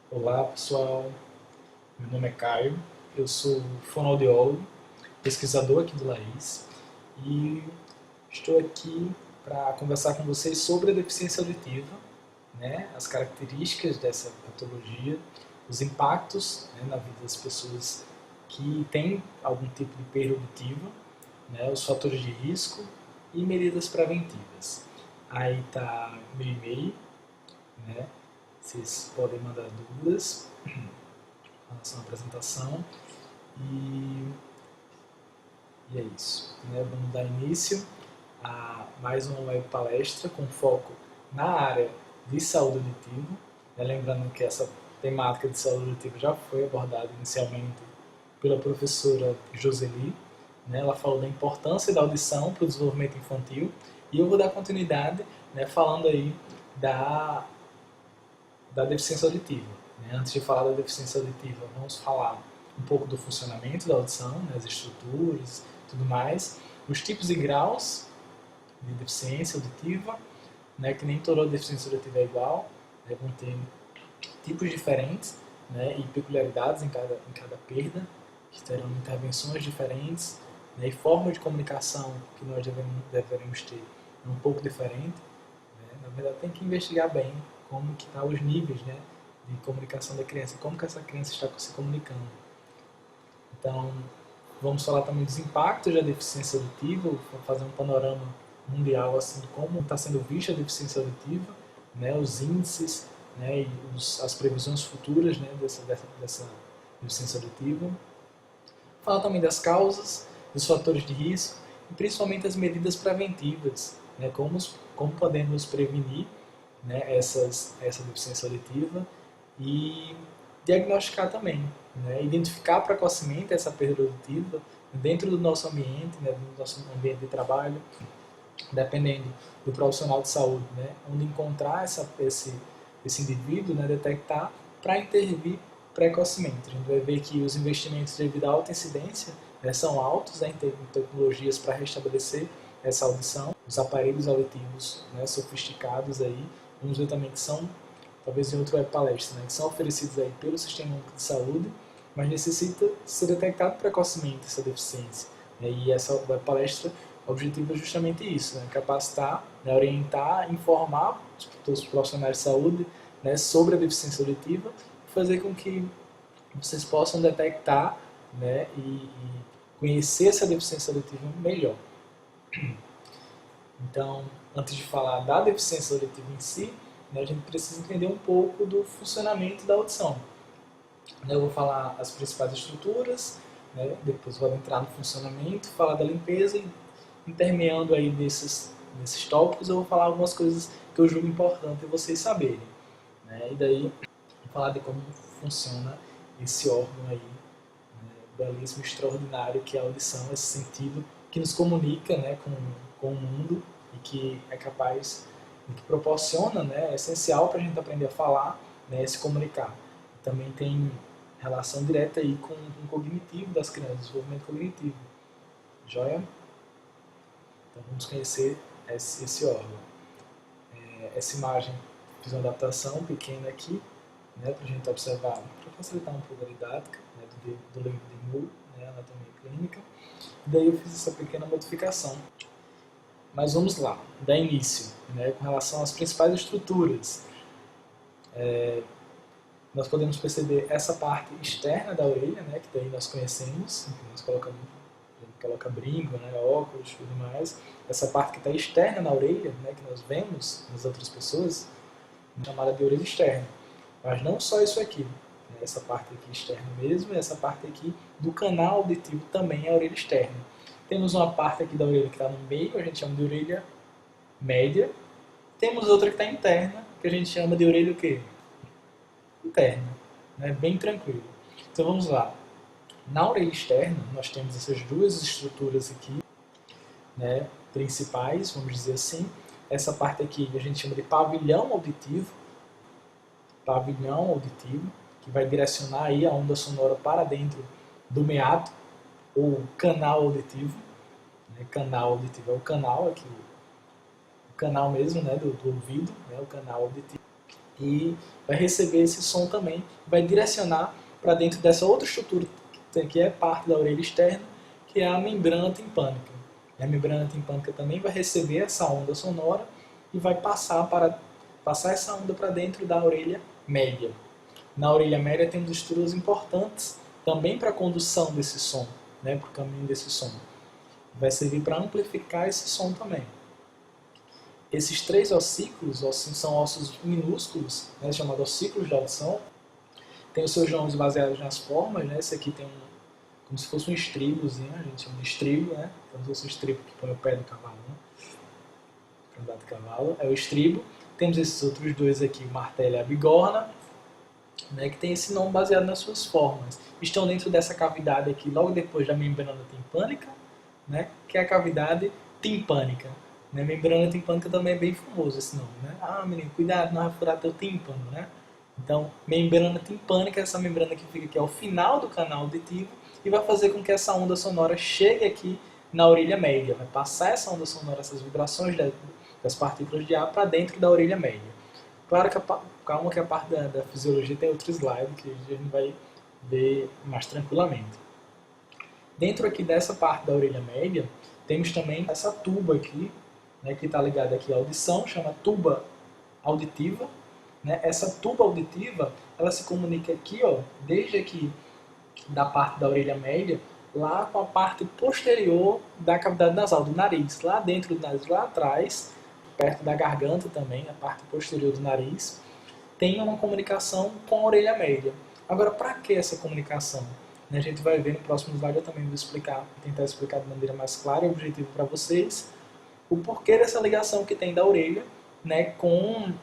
Olá pessoal, meu nome é Caio, eu sou fonoaudiólogo, pesquisador aqui do LAIS e estou aqui para conversar com vocês sobre a deficiência auditiva, né, as características dessa patologia, os impactos, né, na vida das pessoas que têm algum tipo de perda auditiva, né, os fatores de risco e medidas preventivas. Aí está meu e-mail, né, vocês podem mandar dúvidas com relação à apresentação. E, e é isso. Né? Vamos dar início a mais uma web palestra com foco na área de saúde auditiva. Né? Lembrando que essa temática de saúde auditiva já foi abordada inicialmente pela professora Joseli. Né? Ela falou da importância da audição para o desenvolvimento infantil e eu vou dar continuidade, né, falando aí da, da deficiência auditiva. Né? Antes de falar da deficiência auditiva, vamos falar um pouco do funcionamento da audição, né, as estruturas, tudo mais, os tipos e graus de deficiência auditiva, né, que nem toda deficiência auditiva é igual, né, vão ter tipos diferentes, né, e peculiaridades em cada perda, que terão intervenções diferentes, né, e forma de comunicação que nós devemos ter é um pouco diferente. Né. Na verdade, tem que investigar bem como que estão os níveis, né, de comunicação da criança, como que essa criança está se comunicando. Então, vamos falar também dos impactos da deficiência auditiva, fazer um panorama mundial assim de como está sendo vista a deficiência auditiva, né, os índices, né, e as previsões futuras, né, dessa deficiência auditiva. Falar também das causas, dos fatores de risco e principalmente as medidas preventivas, né, como podemos prevenir, né, essa deficiência auditiva e diagnosticar também, né, identificar precocemente essa perda auditiva dentro do nosso ambiente, né, do nosso ambiente de trabalho, dependendo do profissional de saúde, né, onde encontrar esse indivíduo, né, detectar para intervir precocemente. A gente vai ver que os investimentos devido à alta incidência, né, são altos, né, em tecnologias para restabelecer essa audição, os aparelhos auditivos, né, sofisticados aí, vamos ver também que são, talvez em outra palestra, né, que são oferecidos aí pelo Sistema Único de Saúde, mas necessita ser detectado precocemente essa deficiência. Né, e essa palestra, o objetivo é justamente isso, né, capacitar, né, orientar, informar os profissionais de saúde, né, sobre a deficiência auditiva e fazer com que vocês possam detectar, né, e conhecer essa deficiência auditiva melhor. Então, antes de falar da deficiência auditiva em si, né, a gente precisa entender um pouco do funcionamento da audição. Eu vou falar as principais estruturas, né, depois vou entrar no funcionamento, falar da limpeza e intermeando aí nesses tópicos eu vou falar algumas coisas que eu julgo importante vocês saberem. Né, e daí vou falar de como funciona esse órgão aí, né, belíssimo, extraordinário, que é a audição, esse sentido que nos comunica, né, com o mundo e que é capaz, e que proporciona, né, é essencial para a gente aprender a falar, né, e se comunicar. Também tem relação direta aí com o cognitivo das crianças, desenvolvimento cognitivo. Joia? Então vamos conhecer esse órgão. Essa imagem, fiz uma adaptação pequena aqui, né, para a gente observar, para facilitar um pouco a didática, né, do livro de Moore, né, Anatomia Clínica. E daí eu fiz essa pequena modificação. Mas vamos lá, dar início, né, com relação às principais estruturas. Nós podemos perceber essa parte externa da orelha, né, que daí nós conhecemos, que nós colocamos, a gente coloca brinco, né, óculos e tudo mais. Essa parte que está externa na orelha, né, que nós vemos nas outras pessoas, é chamada de orelha externa. Mas não só isso aqui, né, essa parte aqui externa mesmo, e essa parte aqui do canal auditivo também é a orelha externa. Temos uma parte aqui da orelha que está no meio, a gente chama de orelha média. Temos outra que está interna, que a gente chama de orelha o quê? Interna, né? Bem tranquilo. Então vamos lá. Na orelha externa, nós temos essas duas estruturas aqui, né, principais, vamos dizer assim. Essa parte aqui a gente chama de pavilhão auditivo, que vai direcionar aí a onda sonora para dentro do meato, ou canal auditivo. Né? Canal auditivo é o canal aqui, o canal mesmo, né, do ouvido, né, o canal auditivo. e vai receber esse som também, vai direcionar para dentro dessa outra estrutura que é parte da orelha externa, que é a membrana timpânica. E a membrana timpânica também vai receber essa onda sonora e vai passar essa onda para dentro da orelha média. Na orelha média temos estruturas importantes também para a condução desse som, né, para o caminho desse som. Vai servir para amplificar esse som também. Esses 3 ossículos são ossos minúsculos, né, chamados ossículos de audição. Tem os seus nomes baseados nas formas, né? Esse aqui tem como se fosse um estribozinho, a gente chama de estribo, né? Como se fosse um estribo que põe o pé do cavalo, né? Para andar de cavalo, é o estribo. Temos esses outros 2 aqui, o martelo e a bigorna, né? Que tem esse nome baseado nas suas formas. Estão dentro dessa cavidade aqui, logo depois da membrana timpânica, né? Que é a cavidade timpânica. Né? Membrana timpânica também é bem famoso esse nome, né? Ah, menino, cuidado, não vai furar teu tímpano, né? Então, membrana timpânica é essa membrana que fica aqui ao final do canal auditivo e vai fazer com que essa onda sonora chegue aqui na orelha média. Vai passar essa onda sonora, essas vibrações das partículas de ar para dentro da orelha média. Claro que calma que a parte da fisiologia tem outro slide que a gente vai ver mais tranquilamente. Dentro aqui dessa parte da orelha média, temos também essa tuba aqui, né, que está ligada aqui à audição, chama tuba auditiva. Né? Essa tuba auditiva, ela se comunica aqui, ó, desde aqui da parte da orelha média, lá com a parte posterior da cavidade nasal, do nariz. Lá dentro do nariz, lá atrás, perto da garganta também, a parte posterior do nariz, tem uma comunicação com a orelha média. Agora, para que essa comunicação? A gente vai ver no próximo slide, eu também vou explicar, tentar explicar de maneira mais clara e objetiva para vocês, o porquê dessa ligação que tem da orelha, né, com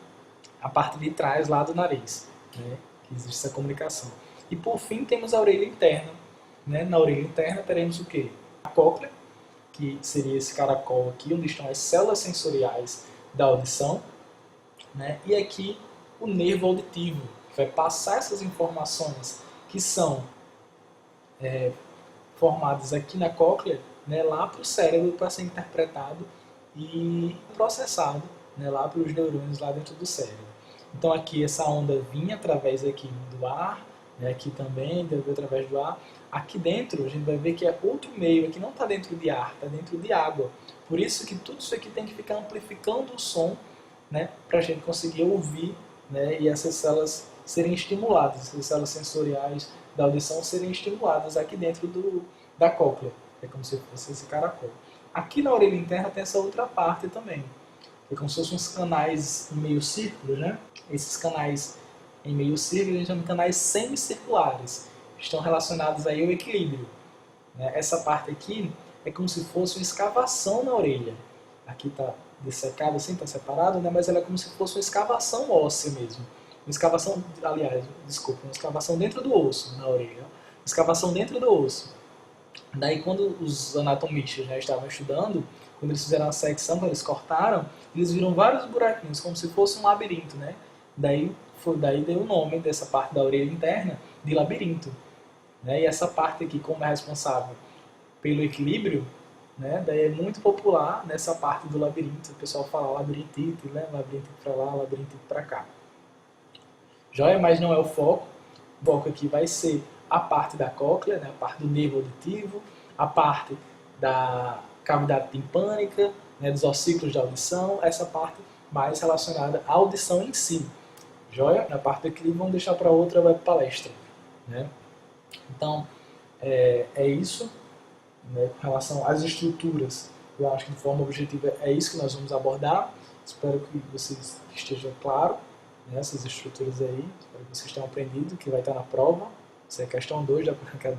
a parte de trás lá do nariz, né, que existe essa comunicação. E por fim temos a orelha interna. Né? Na orelha interna teremos o quê? A cóclea, que seria esse caracol aqui, onde estão as células sensoriais da audição, né? E aqui o nervo auditivo, que vai passar essas informações que são formadas aqui na cóclea, né, lá para o cérebro para ser interpretado e processado, né, lá pelos neurônios lá dentro do cérebro. Então aqui essa onda vinha através aqui do ar, né, aqui também veio através do ar. Aqui dentro a gente vai ver que é outro meio, aqui não está dentro de ar, está dentro de água. Por isso que tudo isso aqui tem que ficar amplificando o som, né, para a gente conseguir ouvir, né, e essas células serem estimuladas, essas células sensoriais da audição serem estimuladas aqui dentro da cóclea. É como se fosse esse caracol. Aqui na orelha interna tem essa outra parte também. É como se fossem uns canais em meio círculo, né? Esses canais em meio círculo a gente chama de canais semicirculares. Estão relacionados aí ao equilíbrio. Né? Essa parte aqui é como se fosse uma escavação na orelha. Aqui está dessecado assim, está separado, né? Mas ela é como se fosse uma escavação óssea mesmo. Uma escavação, aliás, desculpa, uma escavação dentro do osso, na orelha. Uma escavação dentro do osso. Daí quando os anatomistas já estavam estudando, quando eles fizeram a secção, quando eles cortaram, eles viram vários buraquinhos, como se fosse um labirinto, né? Daí deu o nome dessa parte da orelha interna de labirinto. Né? E essa parte aqui, como é responsável pelo equilíbrio, né? Daí é muito popular nessa parte do labirinto. O pessoal fala labirintite, né? Labirintite para lá, labirintite para cá. Joia, mas não é o foco. O foco aqui vai ser a parte da cóclea, né? A parte do nervo auditivo, a parte da cavidade timpânica, né? Dos ossículos de audição, essa parte mais relacionada à audição em si. Joia? Na parte do equilíbrio vamos deixar para outra web palestra. Né? Então, é isso. Né? Com relação às estruturas, eu acho que de forma objetiva é isso que nós vamos abordar. Espero que vocês estejam claro nessas estruturas aí. Espero que vocês tenham aprendido, que vai estar na prova. Isso é questão 2 da cadeia.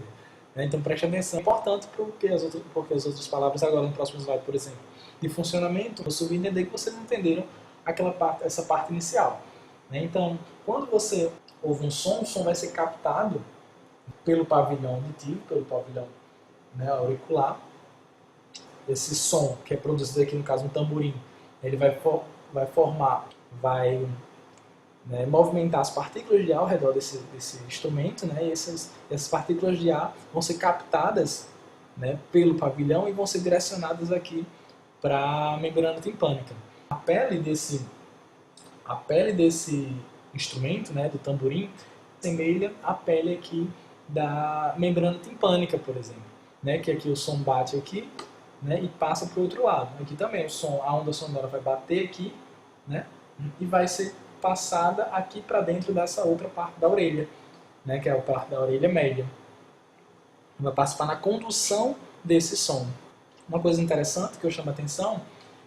Né? Então preste atenção. É importante porque as outras palavras agora no próximo slide, por exemplo, de funcionamento, eu subentender que vocês entenderam essa parte inicial. Né? Então, quando você ouve um som, o som vai ser captado pelo pavilhão auditivo, pelo pavilhão, né, auricular. Esse som que é produzido aqui, no caso um tamborim, ele vai né, movimentar as partículas de ar ao redor desse instrumento, né, e essas partículas de ar vão ser captadas, né, pelo pavilhão e vão ser direcionadas aqui para a membrana timpânica. A pele desse instrumento, né, do tamborim, assemelha a pele aqui da membrana timpânica, por exemplo, né, que aqui o som bate aqui, né, e passa para o outro lado. Aqui também a onda sonora vai bater aqui, né, e vai ser passada aqui para dentro dessa outra parte da orelha, né, que é a parte da orelha média. Vai participar na condução desse som. Uma coisa interessante que eu chamo a atenção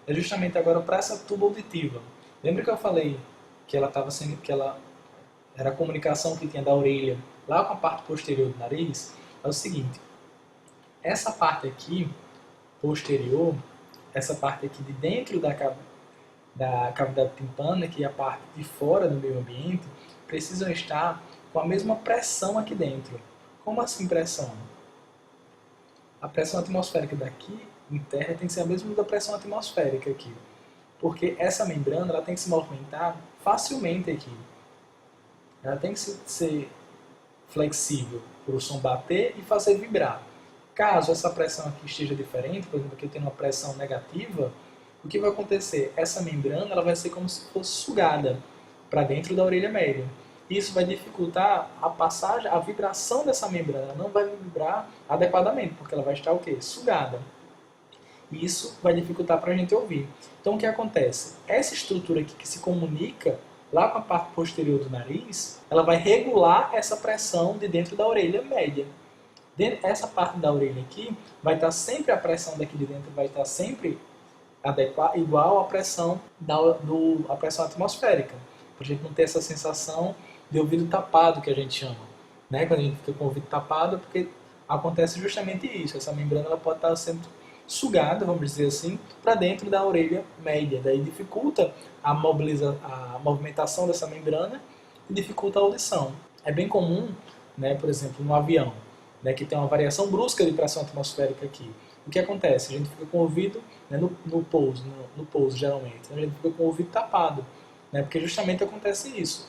é justamente agora para essa tuba auditiva. Lembra que eu falei que ela era a comunicação que tinha da orelha lá com a parte posterior do nariz? É o seguinte, essa parte aqui posterior, essa parte aqui de dentro da cavidade timpânica e a parte de fora do meio ambiente precisam estar com a mesma pressão aqui dentro. Como assim pressão? A pressão atmosférica daqui em terra tem que ser a mesma da pressão atmosférica aqui. Porque essa membrana ela tem que se movimentar facilmente aqui. Ela tem que ser flexível para o som bater e fazer vibrar. Caso essa pressão aqui esteja diferente, por exemplo, aqui eu tenho uma pressão negativa, o que vai acontecer? Essa membrana ela vai ser como se fosse sugada para dentro da orelha média. Isso vai dificultar a passagem, a vibração dessa membrana. Ela não vai vibrar adequadamente, porque ela vai estar o quê? Sugada. E isso vai dificultar para a gente ouvir. Então o que acontece? Essa estrutura aqui que se comunica lá com a parte posterior do nariz, ela vai regular essa pressão de dentro da orelha média. Essa parte da orelha aqui vai estar sempre, a pressão daqui de dentro vai estar sempre igual à pressão, a pressão atmosférica. Para a gente não ter essa sensação de ouvido tapado, que a gente chama. Né? Quando a gente fica com o ouvido tapado, é porque acontece justamente isso. Essa membrana ela pode estar sendo sugada, vamos dizer assim, para dentro da orelha média. Daí dificulta a movimentação dessa membrana e dificulta a audição. É bem comum, né, por exemplo, no avião, né, que tem uma variação brusca de pressão atmosférica aqui. O que acontece? A gente fica com o ouvido, né, no pouso geralmente, a gente fica com o ouvido tapado, né, porque justamente acontece isso.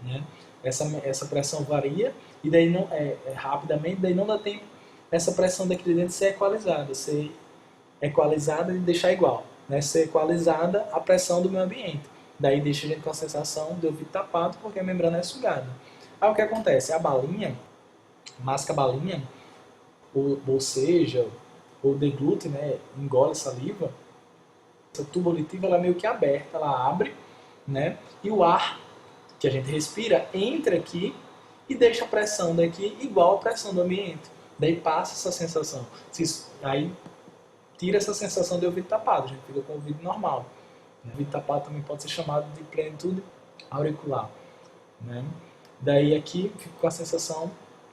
Né? Essa pressão varia e daí não rapidamente, daí não dá tempo essa pressão daqui de dentro ser equalizada e deixar igual, né? Ser equalizada a pressão do meio ambiente. Daí deixa a gente com a sensação de ouvido tapado porque a membrana é sugada. Aí o que acontece? A balinha, masca a balinha, ou boceja, ou deglute, né? Engole saliva, essa tuba auditiva ela é meio que aberta, ela abre, né? E o ar que a gente respira entra aqui e deixa a pressão daqui igual à pressão do ambiente. Daí passa essa sensação. Aí tira essa sensação de ouvido tapado, a gente fica com o ouvido normal. O ouvido tapado também pode ser chamado de plenitude auricular. Né? Daí aqui fica com a sensação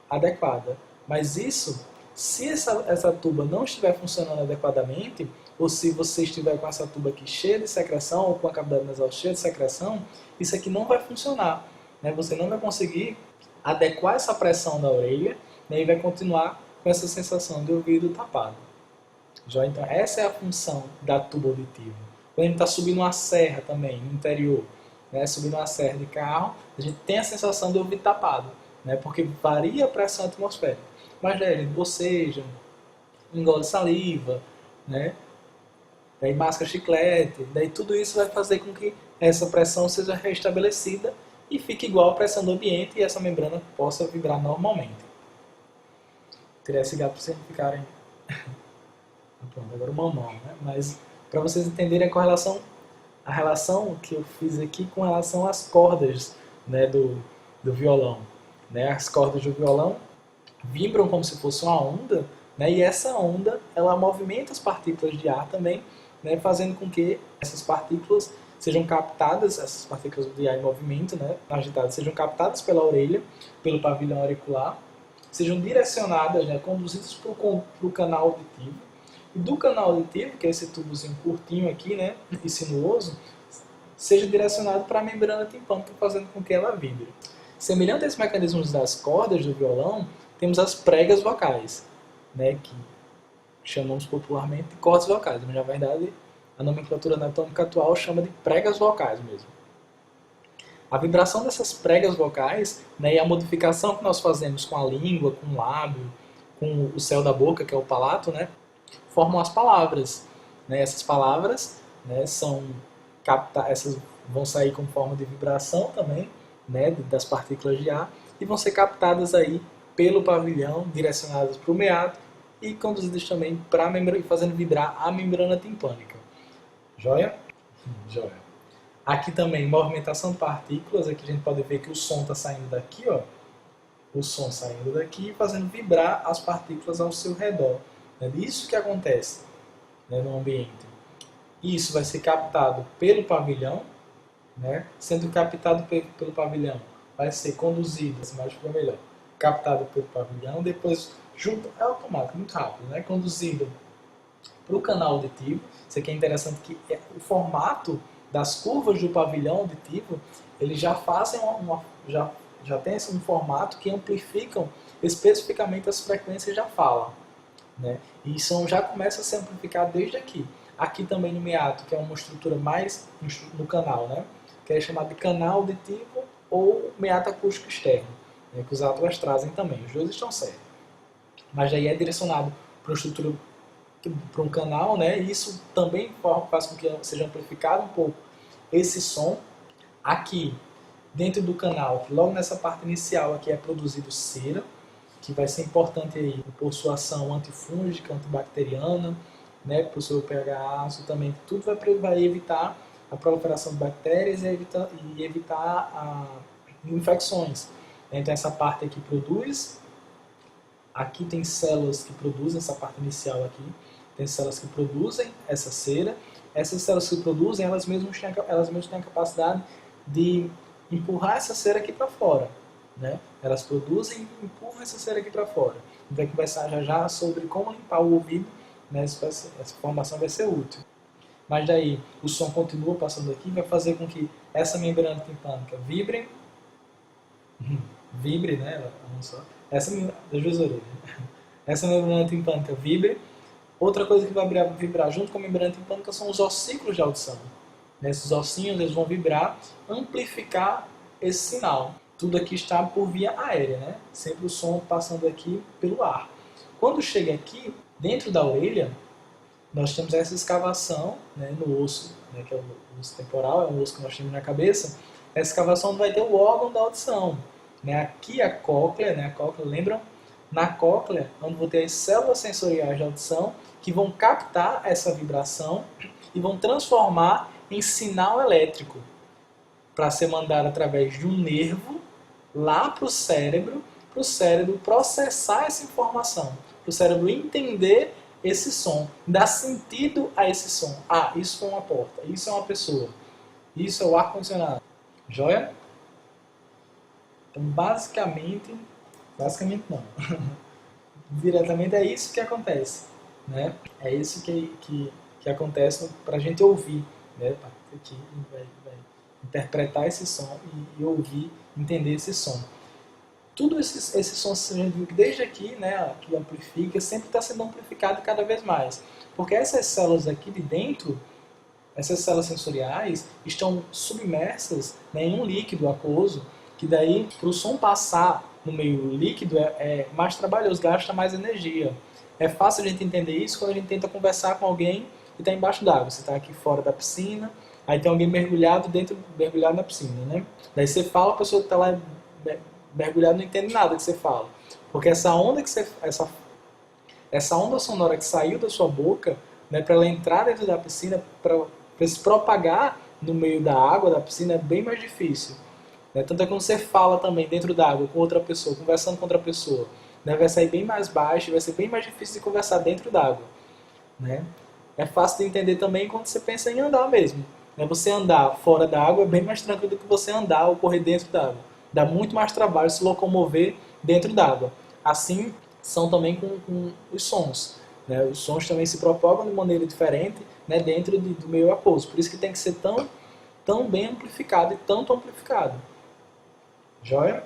adequada. Mas isso, se essa tuba não estiver funcionando adequadamente, ou se você estiver com essa tuba aqui cheia de secreção, ou com a cavidade nasal cheia de secreção, isso aqui não vai funcionar. Né? Você não vai conseguir adequar essa pressão da orelha, né? E vai continuar com essa sensação de ouvido tapado. Já, então, essa é a função da tuba auditiva. Quando a gente está subindo uma serra também, no interior, né? Subindo uma serra de carro, a gente tem a sensação de ouvido tapado, né? Porque varia a pressão atmosférica. Mas daí a gente boceja, engole saliva, né? Daí masca chiclete, daí tudo isso vai fazer com que essa pressão seja restabelecida e fique igual à pressão do ambiente e essa membrana possa vibrar normalmente. Teria esse gato para vocês não ficarem... Pronto, agora o mamão, né? Mas para vocês entenderem a relação que eu fiz aqui com relação às cordas, né, do violão. Né? As cordas do violão vibram como se fosse uma onda, né? E essa onda ela movimenta as partículas de ar também, né? Fazendo com que essas partículas sejam captadas, essas partículas de ar em movimento, né, agitadas, sejam captadas pela orelha, pelo pavilhão auricular, sejam direcionadas, né, conduzidas para o canal auditivo, e do canal auditivo, que é esse tubozinho curtinho aqui, né, e sinuoso, seja direcionado para a membrana timpânica, fazendo com que ela vibre. Semelhante a esses mecanismos das cordas do violão, temos as pregas vocais, né, que chamamos popularmente de cordas vocais, mas na verdade a nomenclatura anatômica atual chama de pregas vocais mesmo. A vibração dessas pregas vocais, né, e a modificação que nós fazemos com a língua, com o lábio, com o céu da boca, que é o palato, né, formam as palavras. Né? Essas palavras, né, são captar, essas vão sair com forma de vibração também, né, das partículas de ar, e vão ser captadas aí pelo pavilhão, direcionadas para o meato e conduzidas também para a membrana, fazendo vibrar a membrana timpânica. Joia? Joia. Aqui também, movimentação de partículas, aqui a gente pode ver que o som está saindo daqui, ó, o som saindo daqui e fazendo vibrar as partículas ao seu redor. É isso que acontece, né, no ambiente. Isso vai ser captado pelo pavilhão, né, sendo captado pelo pavilhão, vai ser conduzido, essa imagem ficou melhor, captado pelo pavilhão, depois junto, é automático, muito rápido, né, conduzido para o canal auditivo. Isso aqui é interessante que o formato das curvas do pavilhão auditivo, eles já fazem já tem um formato que amplificam especificamente as frequências da fala, né? E isso já começa a ser amplificado desde aqui. Aqui também no meato, que é uma estrutura mais no canal, né? Que é chamado de canal auditivo ou meato acústico externo, né? Que os atlas trazem também. Os dois estão certos. Mas aí é direcionado para uma estrutura, para um canal, né? E isso também faz com que seja amplificado um pouco esse som. Aqui, dentro do canal, logo nessa parte inicial aqui é produzido cera, que vai ser importante aí por sua ação antifúngica, antibacteriana, né? Por seu pH ácido também. Tudo vai evitar a proliferação de bactérias e evitar infecções. Então essa parte aqui produz. Aqui tem células que produzem, essa parte inicial aqui, tem células que produzem essa cera. Essas células que produzem, elas mesmas têm a capacidade de empurrar essa cera aqui para fora, né? Elas produzem e empurram essa cera aqui para fora. A gente vai conversar já sobre como limpar o ouvido, né? Essa informação vai ser útil. Mas daí o som continua passando aqui, vai fazer com que essa membrana timpânica vibre, né? Essa membrana timpânica vibre. Outra coisa que vai vibrar junto com a membrana timpânica são os ossículos de audição. Nesses ossinhos eles vão vibrar, amplificar esse sinal. Tudo aqui está por via aérea, né? Sempre o som passando aqui pelo ar. Quando chega aqui, dentro da orelha, nós temos essa escavação, né, no osso, né, que é o osso temporal, é um osso que nós temos na cabeça. Essa escavação vai ter o órgão da audição. Né? Aqui a cóclea, né? A cóclea, lembram? Na cóclea, onde vou ter as células sensoriais de audição que vão captar essa vibração e vão transformar em sinal elétrico para ser mandado através de um nervo lá para o cérebro processar essa informação, para o cérebro entender esse som, dar sentido a esse som. Ah, isso foi uma porta, isso é uma pessoa, isso é o ar-condicionado. Joia? Então, basicamente não. Diretamente é isso que acontece, né? É isso que acontece para a gente ouvir, né? Aqui vai interpretar esse som e ouvir, entender esse som. Tudo esse som, desde aqui, né, que amplifica, sempre está sendo amplificado cada vez mais. Porque essas células aqui de dentro, essas células sensoriais, estão submersas, né, em um líquido aquoso, que daí, para o som passar no meio líquido, é mais trabalhoso, gasta mais energia. É fácil a gente entender isso quando a gente tenta conversar com alguém que está embaixo d'água. Você está aqui fora da piscina, aí tem alguém mergulhado na piscina, né? Daí você fala, a pessoa que está lá mergulhada não entende nada que você fala. Porque essa onda essa onda sonora que saiu da sua boca, né, para ela entrar dentro da piscina, para se propagar no meio da água da piscina, é bem mais difícil. Né? Tanto é que quando você fala também dentro da água com outra pessoa, conversando com outra pessoa, né, vai sair bem mais baixo, vai ser bem mais difícil de conversar dentro d'água. Né? É fácil de entender também quando você pensa em andar mesmo. Né? Você andar fora da água é bem mais tranquilo do que você andar ou correr dentro d'água. Dá muito mais trabalho se locomover dentro d'água. Assim são também com os sons. Né? Os sons também se propagam de maneira diferente, né, dentro do meio aquoso. Por isso que tem que ser tão bem amplificado e tanto amplificado. Joia?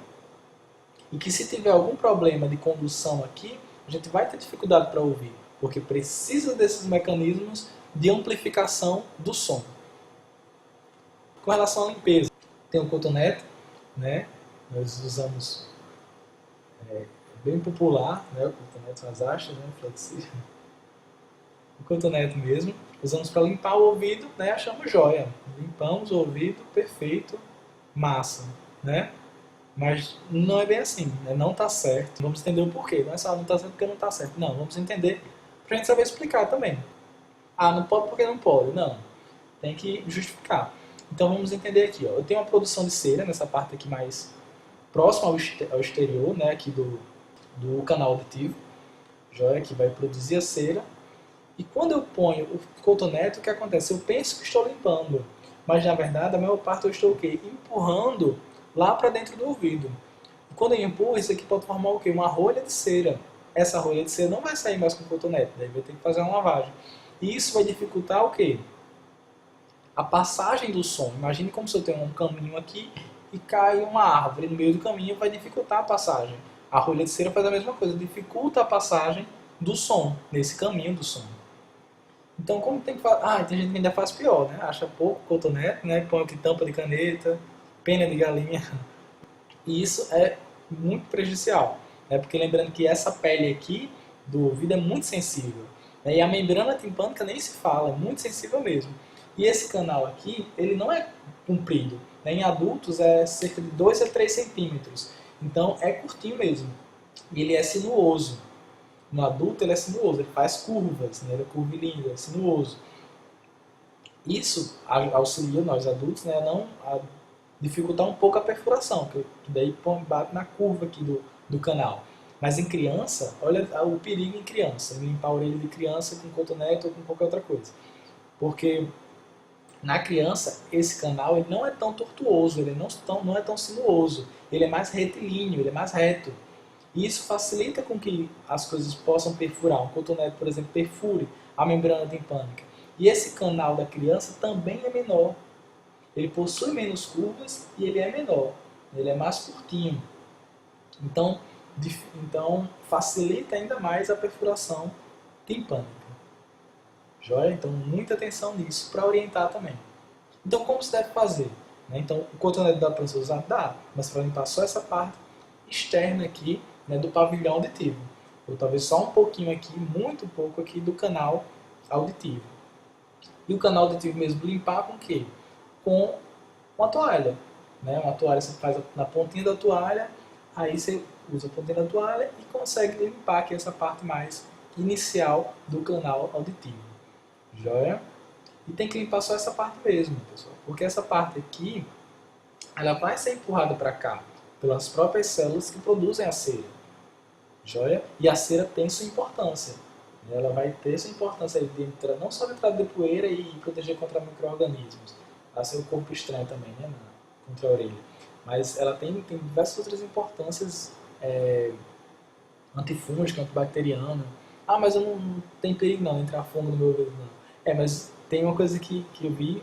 E que se tiver algum problema de condução aqui, a gente vai ter dificuldade para ouvir, porque precisa desses mecanismos de amplificação do som. Com relação à limpeza, tem o cotonete, né? Nós usamos, bem popular, né? O cotonete, as hastes, né? Flexível. o cotonete mesmo, usamos para limpar o ouvido, né? Achamos joia. Limpamos o ouvido, perfeito, massa, né? Mas não é bem assim, né? Não está certo. Vamos entender o porquê. Não é só não está certo porque não está certo. Não, vamos entender para a gente saber explicar também. Ah, não pode porque não pode. Não, tem que justificar. Então vamos entender aqui. Ó. Eu tenho uma produção de cera nessa parte aqui mais próxima ao exterior, né? Aqui do canal auditivo. Joia, que vai produzir a cera. E quando eu ponho o cotonete, o que acontece? Eu penso que estou limpando, mas na verdade a maior parte eu estou o quê? Empurrando lá para dentro do ouvido. E quando eu empurro, isso aqui pode formar o quê? Uma rolha de cera. Essa rolha de cera não vai sair mais com o cotonete, daí vai ter que fazer uma lavagem. E isso vai dificultar o quê? A passagem do som. Imagine como se eu tenho um caminho aqui e cai uma árvore no meio do caminho, vai dificultar a passagem. A rolha de cera faz a mesma coisa, dificulta a passagem do som, nesse caminho do som. Então, como tem que fazer? Ah, tem gente que ainda faz pior, né? Acha pouco cotonete, né? Põe aqui tampa de caneta, pena de galinha. E isso é muito prejudicial, né? Porque lembrando que essa pele aqui do ouvido é muito sensível, né? E a membrana timpânica nem se fala, é muito sensível mesmo. E esse canal aqui, ele não é comprido, né? Em adultos é cerca de 2 a 3 centímetros. Então, é curtinho mesmo. E ele é sinuoso. No adulto ele é sinuoso, ele faz curvas, né? Ele é curvilíneo, ele é sinuoso. Isso auxilia nós adultos, né, a dificultar um pouco a perfuração, que daí bate na curva aqui do canal. Mas em criança, olha o perigo em criança, em limpar a orelha de criança com cotonete ou com qualquer outra coisa. Porque na criança, esse canal ele não é tão tortuoso, ele não é tão sinuoso, ele é mais retilíneo, ele é mais reto. E isso facilita com que as coisas possam perfurar. Um cotonete, por exemplo, perfure a membrana timpânica. E esse canal da criança também é menor. Ele possui menos curvas e ele é menor. Ele é mais curtinho. Então facilita ainda mais a perfuração timpânica. Joia? Então, muita atenção nisso para orientar também. Então, como se deve fazer? Então, o cotonete dá para você usar? Dá, mas para limpar só essa parte externa aqui, né, do pavilhão auditivo. Ou talvez só um pouquinho aqui, muito pouco aqui do canal auditivo. E o canal auditivo mesmo limpar com o quê? Com uma toalha. Né? Uma toalha você faz na pontinha da toalha, aí você usa a pontinha da toalha e consegue limpar aqui essa parte mais inicial do canal auditivo. Joia? E tem que limpar só essa parte mesmo, pessoal. Porque essa parte aqui, ela vai ser empurrada para cá pelas próprias células que produzem a cera. Joia? E a cera tem sua importância. Ela vai ter sua importância de entrar, não só de entrada de poeira e proteger contra micro-organismos. Ela ser o corpo estranho também, né? Contra a orelha. Mas ela tem diversas outras importâncias antifúngica, antibacteriana. Ah, mas eu não tem perigo não, entrar fungo no meu ouvido não. Mas tem uma coisa que eu vi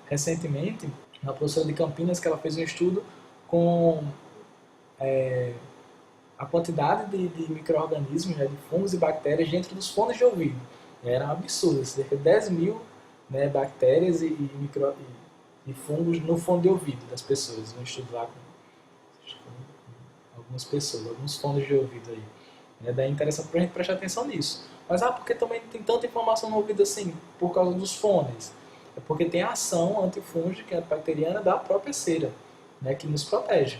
recentemente, uma professora de Campinas, que ela fez um estudo com a quantidade de micro-organismos, né, de fungos e bactérias dentro dos fones de ouvido. Era um absurdo, cerca de 10 mil, né, bactérias e fungos no fone de ouvido das pessoas. Um estudo lá com algumas pessoas, alguns fones de ouvido aí. Daí é interessante para a gente prestar atenção nisso. Mas porque também tem tanta informação no ouvido assim, por causa dos fones? É porque tem a ação antifúngica bacteriana da própria cera, né, que nos protege.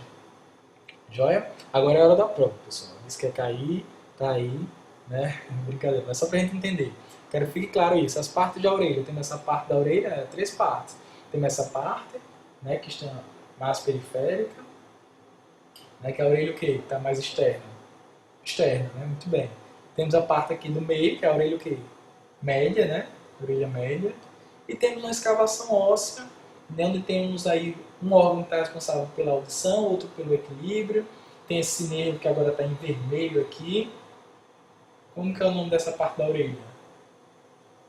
Joia? Agora é a hora da prova, pessoal. Diz que quer cair, tá aí, né? Brincadeira, mas só pra gente entender. Quero que fique claro isso. As partes da orelha, tem essa parte da orelha, 3 partes. Tem essa parte, né, que está mais periférica, né, que é a orelha o quê? Que está mais externa. Externa, né? Muito bem. Temos a parte aqui do meio, que é a orelha o quê? Média, né? Orelha média. E temos uma escavação óssea, onde temos aí um órgão que está responsável pela audição, outro pelo equilíbrio. Tem esse nervo que agora está em vermelho aqui. Como que é o nome dessa parte da orelha?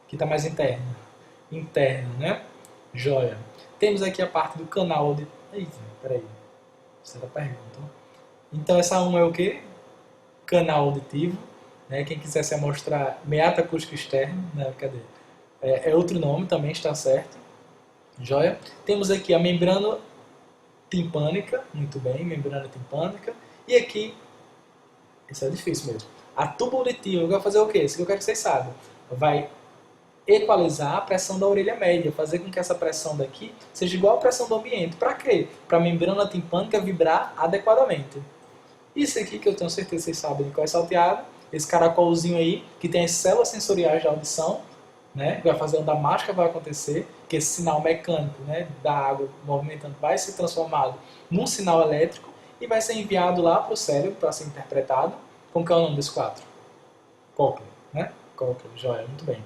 Que está mais interna. Interna, né? Joia. Temos aqui a parte do canal auditivo. Eita, peraí. Essa era a pergunta. Então essa 1 é o quê? Canal auditivo. Né? Quem quiser se amostrar meato acústico externo, né? Cadê? É outro nome, também está certo. Joia? Temos aqui a membrana timpânica, muito bem, membrana timpânica. E aqui, isso é difícil mesmo, a tuba auditiva vai fazer o quê? Isso que eu quero que vocês saibam. Vai equalizar a pressão da orelha média, fazer com que essa pressão daqui seja igual à pressão do ambiente. Para quê? Para a membrana timpânica vibrar adequadamente. Isso aqui que eu tenho certeza que vocês sabem de qual é salteado, esse caracolzinho aí, que tem as células sensoriais de audição, né, que vai fazer onde a mágica vai acontecer, que esse sinal mecânico, né, da água movimentando vai ser transformado num sinal elétrico e vai ser enviado lá para o cérebro para ser interpretado. Como que é o nome desse quadro? Cóclea, né? Cóclea, joia, muito bem.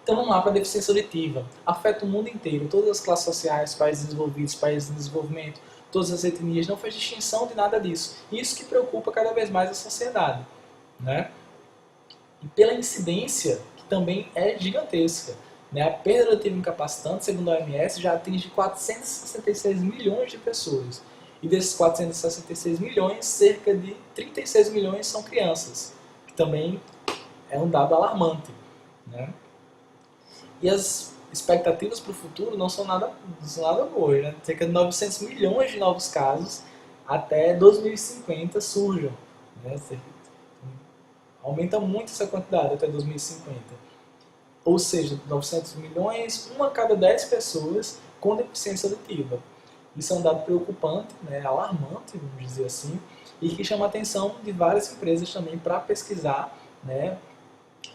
Então vamos lá para a deficiência auditiva. Afeta o mundo inteiro, todas as classes sociais, países desenvolvidos, países em desenvolvimento, todas as etnias, não faz distinção de nada disso. Isso que preocupa cada vez mais a sociedade, né? E pela incidência, que também é gigantesca, né? A perda auditiva incapacitante, segundo a OMS, já atinge 466 milhões de pessoas. E desses 466 milhões, cerca de 36 milhões são crianças, que também é um dado alarmante, né? E as expectativas para o futuro não são nada boas, né? Cerca de 900 milhões de novos casos até 2050 surjam, né? Aumenta muito essa quantidade até 2050. Ou seja, 900 milhões, uma a cada 10 pessoas com deficiência auditiva. Isso é um dado preocupante, né? Alarmante, vamos dizer assim, e que chama a atenção de várias empresas também para pesquisar, né,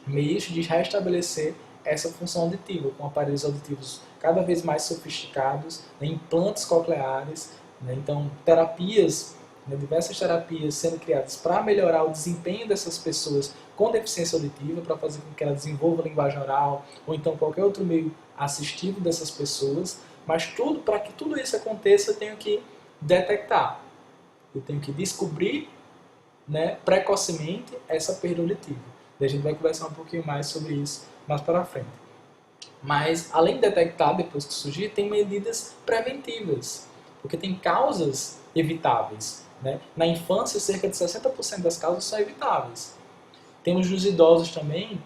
meios de restabelecer essa função auditiva, com aparelhos auditivos cada vez mais sofisticados, né, implantes cocleares, né, então terapias, né, diversas terapias sendo criadas para melhorar o desempenho dessas pessoas com deficiência auditiva, para fazer com que ela desenvolva a linguagem oral, ou então qualquer outro meio assistivo dessas pessoas, mas tudo, para que tudo isso aconteça, eu tenho que detectar, eu tenho que descobrir, né, precocemente essa perda auditiva. A gente vai conversar um pouquinho mais sobre isso mais para frente. Mas, além de detectar, depois que surgir, tem medidas preventivas, porque tem causas evitáveis, né? Na infância, cerca de 60% das causas são evitáveis. Temos nos idosos também,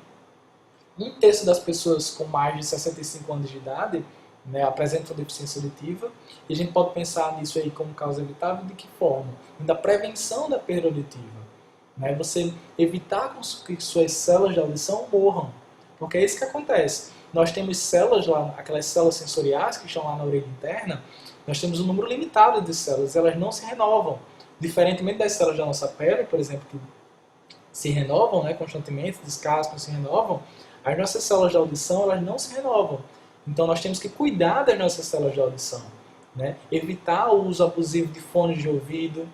um terço das pessoas com mais de 65 anos de idade, né, apresentam deficiência auditiva, e a gente pode pensar nisso aí como causa evitável de que forma? Da prevenção da perda auditiva. Né? Você evitar que suas células de audição morram. Porque é isso que acontece. Nós temos células lá, aquelas células sensoriais que estão lá na orelha interna, nós temos um número limitado de células, elas não se renovam. Diferentemente das células da nossa pele, por exemplo, que se renovam, né, constantemente, descascam, se renovam, as nossas células de audição elas não se renovam. Então nós temos que cuidar das nossas células de audição. Né? Evitar o uso abusivo de fones de ouvido,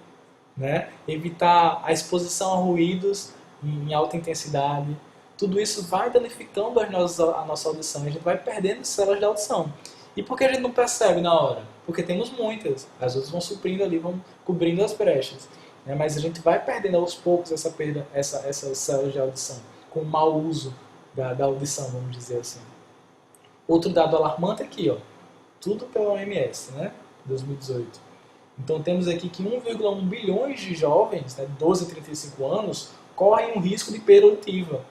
né? Evitar a exposição a ruídos em alta intensidade. Tudo isso vai danificando a nossa audição. A gente vai perdendo células de audição. E por que a gente não percebe na hora? Porque temos muitas. As outras vão suprindo ali, vão cobrindo as brechas. Né? Mas a gente vai perdendo aos poucos essas células de audição, com o mau uso da audição, vamos dizer assim. Outro dado alarmante aqui, ó, tudo pela OMS, né? 2018. Então temos aqui que 1,1 bilhões de jovens, né, de 12 a 35 anos, correm um risco de perda auditiva,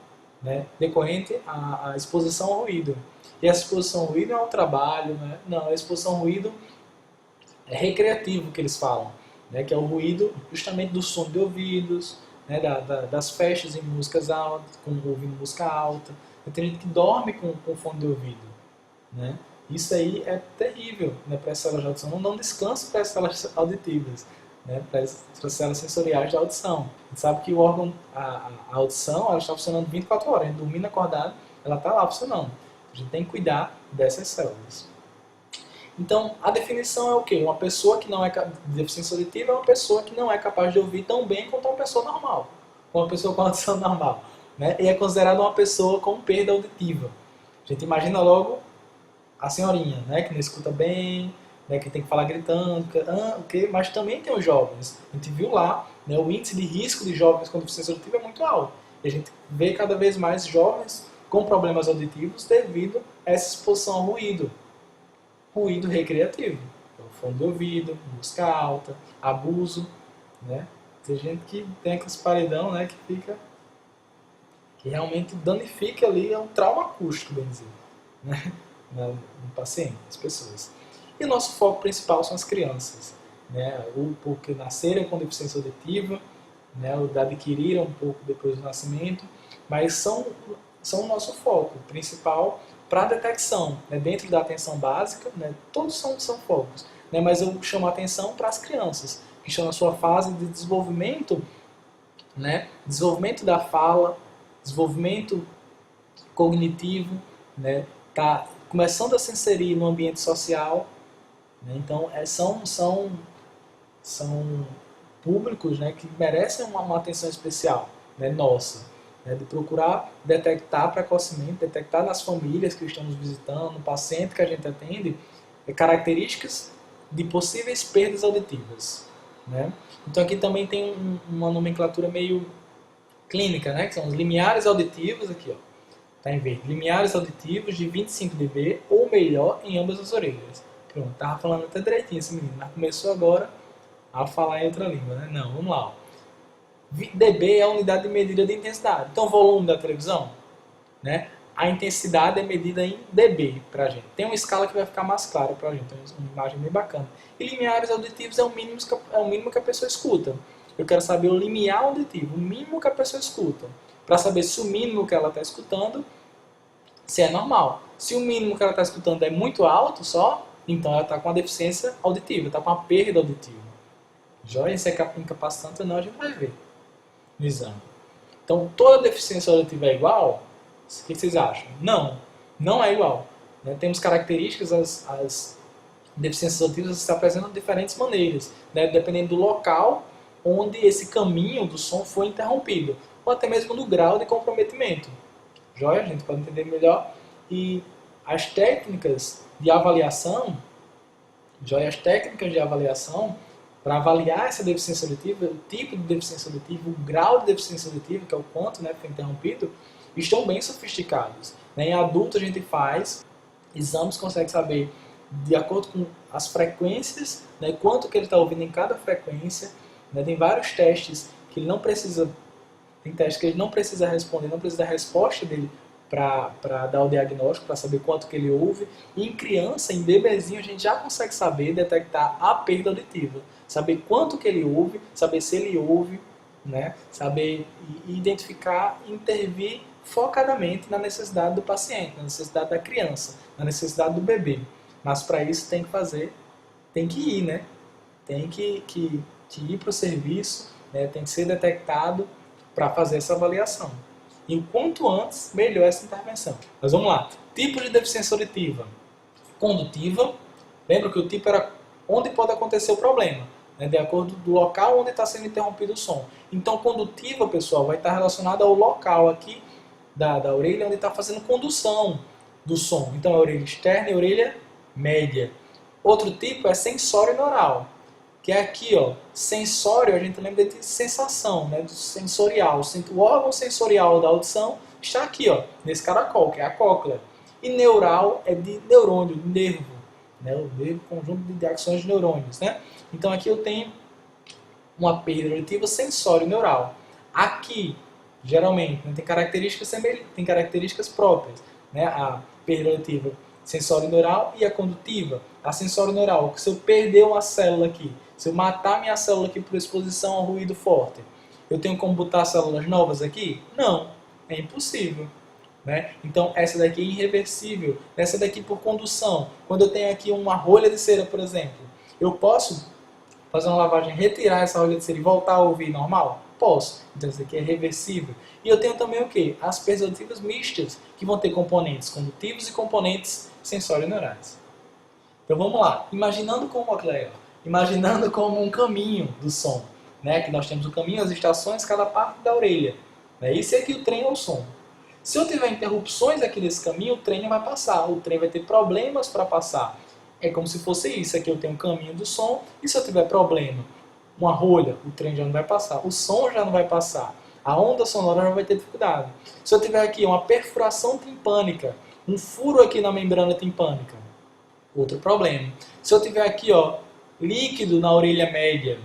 né, decorrente à exposição ao ruído. E essa exposição ao ruído não é um trabalho, né? Não, a exposição ao ruído é recreativo que eles falam, né, que é o ruído justamente do som de ouvidos, né, das festas em músicas altas, ouvindo música alta. Tem gente que dorme com fone de ouvido, né? Isso aí é terrível, né, para as células de audição. Não descanso para as células auditivas, né, para as células sensoriais de audição. A gente sabe que o órgão, a audição, ela está funcionando 24 horas. A gente dormindo, acordado, ela está lá funcionando. A gente tem que cuidar dessas células. Então, a definição é o quê? Uma pessoa que não é de deficiência auditiva é uma pessoa que não é capaz de ouvir tão bem quanto uma pessoa normal. Uma pessoa com audição normal. Né? E é considerada uma pessoa com perda auditiva. A gente imagina logo a senhorinha, né, que não escuta bem, né, que tem que falar gritando, mas também tem os jovens. A gente viu lá, né, o índice de risco de jovens com deficiência auditiva é muito alto. E a gente vê cada vez mais jovens com problemas auditivos devido a essa exposição ao ruído. Ruído recreativo. Então, fone de ouvido, música alta, abuso. Né? Tem gente que tem aqueles paredão, né, que realmente danifica ali, é um trauma acústico, bem dizer. Né? No paciente, as pessoas. E o nosso foco principal são as crianças, né? Ou porque nasceram com deficiência auditiva, né? Ou adquiriram um pouco depois do nascimento, mas são são o nosso foco principal para a detecção, né? Dentro da atenção básica, né? Todos são focos, né? Mas eu chamo a atenção para as crianças, que estão na sua fase de desenvolvimento, né? Desenvolvimento da fala, desenvolvimento cognitivo, né? Tá começando a se inserir no ambiente social, né? Então são públicos, né, que merecem uma atenção especial, né, nossa, né, de procurar detectar precocemente, detectar nas famílias que estão nos visitando, no paciente que a gente atende, características de possíveis perdas auditivas, né? Então aqui também tem uma nomenclatura meio clínica, né, que são os limiares auditivos, aqui ó, tá em verde, limiares auditivos de 25 dB ou melhor em ambas as orelhas. Pronto, tava falando até direitinho esse menino, mas começou agora a falar em outra língua, né? Não, vamos lá. Ó. dB é a unidade de medida de intensidade. Então, o volume da televisão, né? A intensidade é medida em dB para a gente. Tem uma escala que vai ficar mais clara para a gente, uma imagem bem bacana. E limiares auditivos é o mínimo que a pessoa escuta. Eu quero saber o limiar auditivo, o mínimo que a pessoa escuta, para saber se o mínimo que ela está escutando se é normal. Se o mínimo que ela está escutando é muito alto só, então ela está com uma deficiência auditiva, está com uma perda auditiva. Joia, se é incapacitante ou não, a gente vai ver no exame. Então, toda deficiência auditiva é igual? O que vocês acham? Não, não é igual. Né? Temos características, as deficiências auditivas se apresentam de diferentes maneiras, né? Dependendo do local onde esse caminho do som foi interrompido, ou até mesmo do grau de comprometimento. Joia, a gente pode entender melhor. E as técnicas de avaliação, as técnicas de avaliação, para avaliar essa deficiência auditiva, o tipo de deficiência auditiva, o grau de deficiência auditiva, que é o quanto, né, foi interrompido, estão bem sofisticados. Né? Em adulto a gente faz exames, consegue saber de acordo com as frequências, né, quanto que ele está ouvindo em cada frequência. Né? Tem vários testes que ele não precisa, tem testes que ele não precisa responder, não precisa da resposta dele para dar o diagnóstico, para saber quanto que ele ouve. E em criança, em bebezinho, a gente já consegue saber, detectar a perda auditiva. Saber quanto que ele ouve, saber se ele ouve, né? Saber identificar, intervir focadamente na necessidade do paciente, na necessidade da criança, na necessidade do bebê. Mas para isso tem que fazer, tem que ir, né? Tem que ir para o serviço, né? Tem que ser detectado para fazer essa avaliação. E quanto antes, melhor essa intervenção. Mas vamos lá. Tipo de deficiência auditiva. Condutiva. Lembra que o tipo era onde pode acontecer o problema, né? De acordo do local onde está sendo interrompido o som. Então, condutiva, pessoal, vai estar relacionada ao local aqui da orelha onde está fazendo condução do som. Então, a orelha externa e a orelha média. Outro tipo é sensório-neural, que é aqui, ó, sensório, a gente lembra de sensação, né, do sensorial. O órgão sensorial da audição está aqui, ó, nesse caracol, que é a cóclea. E neural é de neurônio, de nervo, né, o nervo, conjunto de ações de neurônios, né? Então aqui eu tenho uma perda auditiva sensório-neural. Aqui, geralmente, né, tem características próprias, né, a perda auditiva sensório-neural e a condutiva. A sensório-neural, que se eu perder uma célula aqui, se eu matar minha célula aqui por exposição ao ruído forte, eu tenho como botar células novas aqui? Não, é impossível. Né? Então, essa daqui é irreversível. Essa daqui por condução. Quando eu tenho aqui uma rolha de cera, por exemplo, eu posso fazer uma lavagem, retirar essa rolha de cera e voltar a ouvir normal? Posso. Então, isso aqui é reversível. E eu tenho também o quê? As perdas auditivas mistas, que vão ter componentes condutivos e componentes sensório-neurais. Então, vamos lá. Imaginando como um caminho do som, né? Que nós temos o caminho, as estações, cada parte da orelha. Né? Esse aqui o trem é o som. Se eu tiver interrupções aqui nesse caminho, o trem não vai passar. O trem vai ter problemas para passar. É como se fosse isso. Aqui eu tenho o caminho do som. E se eu tiver problema, uma rolha, o trem já não vai passar. O som já não vai passar. A onda sonora já vai ter dificuldade. Se eu tiver aqui uma perfuração timpânica, um furo aqui na membrana timpânica, outro problema. Se eu tiver aqui, ó, líquido na orelha média,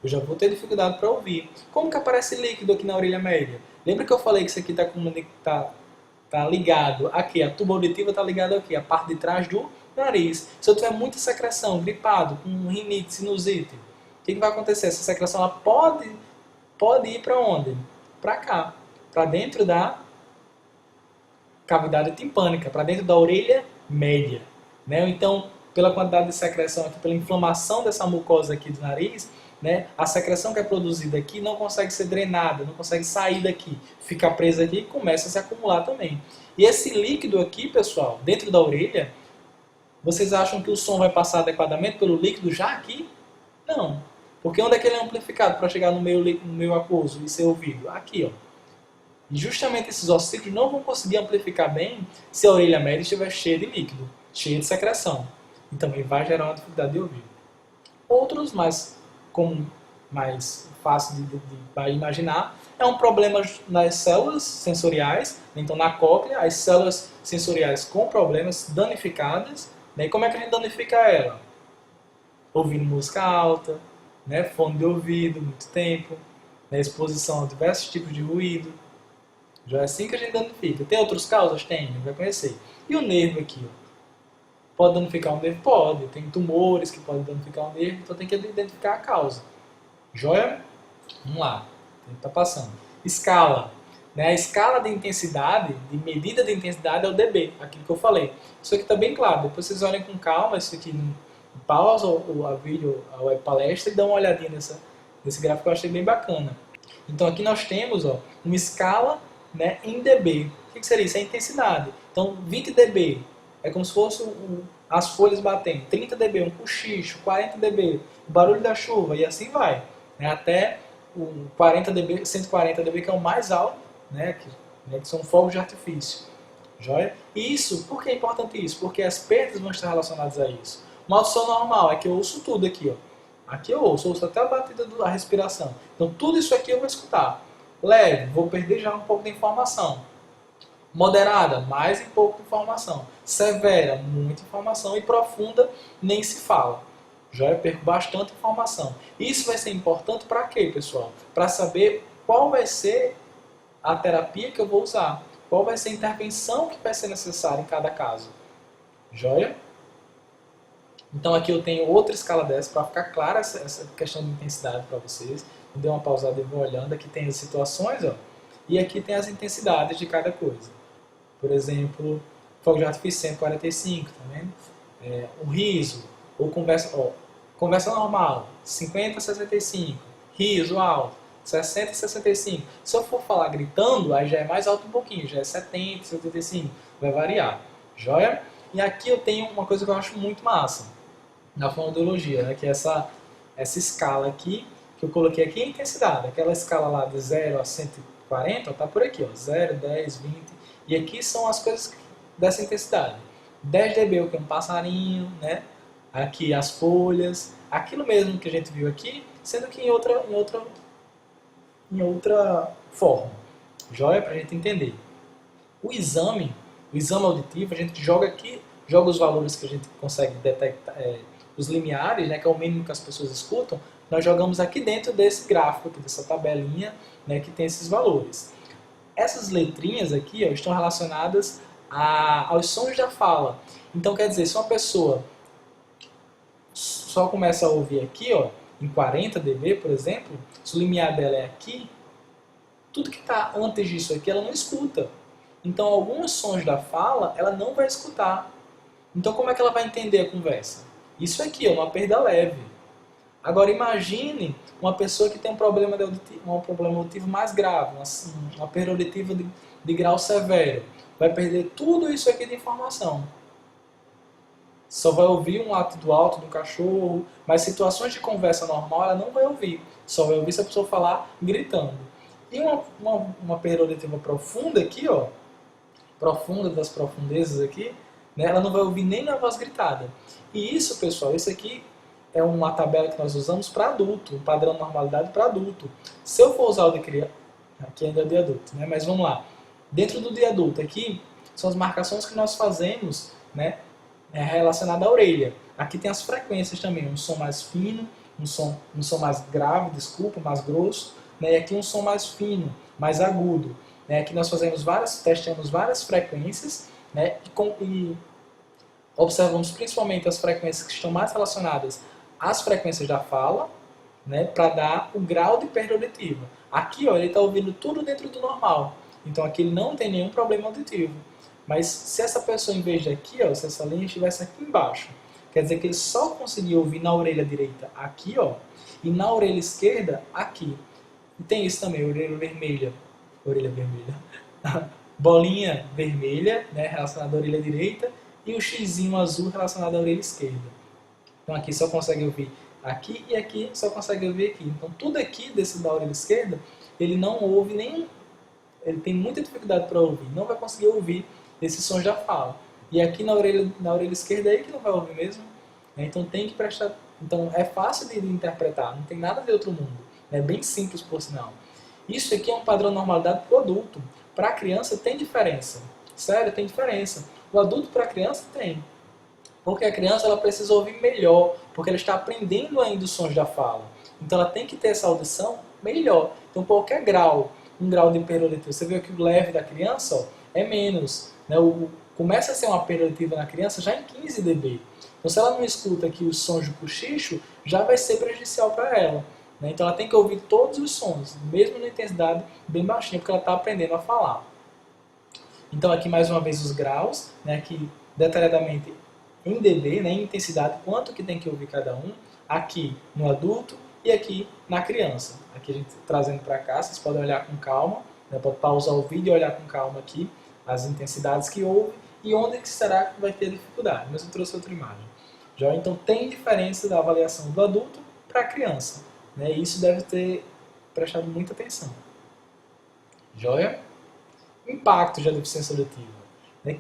eu já vou ter dificuldade para ouvir. Como que aparece líquido aqui na orelha média? Lembra que eu falei que isso aqui tá ligado aqui, a tuba auditiva está ligada aqui, a parte de trás do nariz. Se eu tiver muita secreção, gripado, com rinite, sinusite, o que vai acontecer? Essa secreção ela pode ir para onde? Para cá, para dentro da cavidade timpânica, para dentro da orelha média, né? Então, pela quantidade de secreção aqui, pela inflamação dessa mucosa aqui do nariz, né, a secreção que é produzida aqui não consegue ser drenada, não consegue sair daqui, fica presa aqui e começa a se acumular também. E esse líquido aqui, pessoal, dentro da orelha, vocês acham que o som vai passar adequadamente pelo líquido já aqui? Não. Porque onde é que ele é amplificado para chegar no meio aquoso e ser ouvido? Aqui, ó. E justamente esses ossículos não vão conseguir amplificar bem se a orelha média estiver cheia de líquido, cheia de secreção. E também vai gerar uma dificuldade de ouvir. Outros mais comum, mais fácil de imaginar, é um problema nas células sensoriais, então na cóclea, as células sensoriais com problemas danificadas, né? E como é que a gente danifica ela? Ouvindo música alta, né? Fone de ouvido, muito tempo, né? Exposição a diversos tipos de ruído. Já é assim que a gente danifica. Tem outras causas? Tem, a gente vai conhecer. E o nervo aqui, ó. Pode danificar o nervo? Pode. Tem tumores que podem danificar o nervo, então tem que identificar a causa. Joia? Vamos lá. Tem que estar passando. Escala. Né? A escala de intensidade, de medida de intensidade é o dB, aquilo que eu falei. Isso aqui está bem claro. Depois vocês olhem com calma, isso aqui pausa a vídeo, a web palestra e dá uma olhadinha nesse gráfico que eu achei bem bacana. Então aqui nós temos, ó, uma escala, né, em dB. O que seria isso? É a intensidade. Então 20 dB é como se fosse as folhas batendo. 30 dB, um cochicho. 40 dB, o barulho da chuva, e assim vai. Né, até o 40 dB, 140 dB, que é o mais alto, né, que são fogos de artifício. Joia? E isso, por que é importante isso? Porque as perdas vão estar relacionadas a isso. Uma audição normal é que eu ouço tudo aqui, ó. Aqui eu ouço até a batida da respiração. Então tudo isso aqui eu vou escutar. Leve, vou perder já um pouco de informação. Moderada, mais um pouco de informação. Severa, muita informação. E profunda, nem se fala. Já eu perco bastante informação. Isso vai ser importante para quê, pessoal? Para saber qual vai ser a terapia que eu vou usar. Qual vai ser a intervenção que vai ser necessária em cada caso. Joia? Então aqui eu tenho outra escala dessa para ficar clara essa questão de intensidade para vocês. Vou dar uma pausada e vou olhando. Aqui tem as situações, ó, e aqui tem as intensidades de cada coisa. Por exemplo, fogo de artifício 145, tá vendo? O riso, ou conversa normal, 50 a 65. Riso alto, 60 a 65. Se eu for falar gritando, aí já é mais alto um pouquinho, já é 70, 75. Vai variar. Joia? E aqui eu tenho uma coisa que eu acho muito massa na fonoaudiologia, né? Que é essa escala aqui, que eu coloquei aqui é intensidade. Aquela escala lá de 0 a 140, está por aqui, ó, 0, 10, 20. E aqui são as coisas dessa intensidade. 10 dB, o que é um passarinho, né? Aqui as folhas, aquilo mesmo que a gente viu aqui, sendo que em outra forma. Joia? Para a gente entender. O exame auditivo, a gente joga aqui, joga os valores que a gente consegue detectar, os limiares, né, que é o mínimo que as pessoas escutam, nós jogamos aqui dentro desse gráfico, aqui, dessa tabelinha, né, que tem esses valores. Essas letrinhas aqui, ó, estão relacionadas aos sons da fala. Então, quer dizer, se uma pessoa só começa a ouvir aqui, ó, em 40 dB, por exemplo, se o limiar dela é aqui, tudo que está antes disso aqui ela não escuta. Então, alguns sons da fala ela não vai escutar. Então, como é que ela vai entender a conversa? Isso aqui é uma perda leve. Agora, imagine uma pessoa que tem um problema auditivo mais grave, uma perda auditiva de grau severo. Vai perder tudo isso aqui de informação. Só vai ouvir um latido alto do cachorro, mas situações de conversa normal ela não vai ouvir. Só vai ouvir se a pessoa falar gritando. E uma perda auditiva profunda aqui, ó, profunda das profundezas aqui, né, ela não vai ouvir nem na voz gritada. E isso, pessoal, isso aqui é uma tabela que nós usamos para adulto, um padrão de normalidade para adulto. Se eu for usar o de criança, aqui ainda é de adulto, né, mas vamos lá. Dentro do de adulto aqui, são as marcações que nós fazemos, né, relacionada à orelha. Aqui tem as frequências também, um som mais fino, um som mais grave, desculpa, mais grosso, né, e aqui um som mais fino, mais agudo. Né, aqui nós testamos várias frequências, né, e observamos principalmente as frequências que estão mais relacionadas às frequências da fala, né, para dar o grau de perda auditiva. Aqui, ó, ele está ouvindo tudo dentro do normal. Então aqui ele não tem nenhum problema auditivo. Mas se essa pessoa, em vez de aqui, ó, se essa linha estivesse aqui embaixo, quer dizer que ele só conseguia ouvir na orelha direita aqui, ó, e na orelha esquerda aqui. E tem isso também, orelha vermelha, bolinha vermelha, né, relacionada à orelha direita, e o xizinho azul relacionado à orelha esquerda. Então aqui só consegue ouvir aqui e aqui só consegue ouvir aqui. Então tudo aqui desse da orelha esquerda, ele não ouve nem... Ele tem muita dificuldade para ouvir, não vai conseguir ouvir esses sons da fala. E aqui na orelha esquerda é aí que não vai ouvir mesmo. Né? Então tem que prestar... Então é fácil de interpretar, não tem nada de outro mundo. É bem simples, por sinal. Isso aqui é um padrão de normalidade para o adulto. Para a criança tem diferença. Sério, tem diferença. O adulto para a criança tem. Porque a criança ela precisa ouvir melhor, porque ela está aprendendo ainda os sons da fala. Então ela tem que ter essa audição melhor. Então qualquer grau, um grau de perda auditiva, você vê que o leve da criança ó, é menos. Né? Começa a ser uma perda auditiva na criança já em 15 dB. Então se ela não escuta aqui os sons de cochicho, já vai ser prejudicial para ela. Né? Então ela tem que ouvir todos os sons, mesmo na intensidade bem baixinha, porque ela está aprendendo a falar. Então aqui mais uma vez os graus, né, aqui detalhadamente em dB, né, em intensidade, quanto que tem que ouvir cada um, aqui no adulto e aqui na criança. Aqui a gente trazendo para cá, vocês podem olhar com calma, né, pode pausar o vídeo e olhar com calma aqui as intensidades que houve e onde que será que vai ter dificuldade. Mas eu trouxe outra imagem. Já, então tem diferença da avaliação do adulto para a criança. Né, e isso deve ter prestado muita atenção. Joia? Impacto da deficiência auditiva.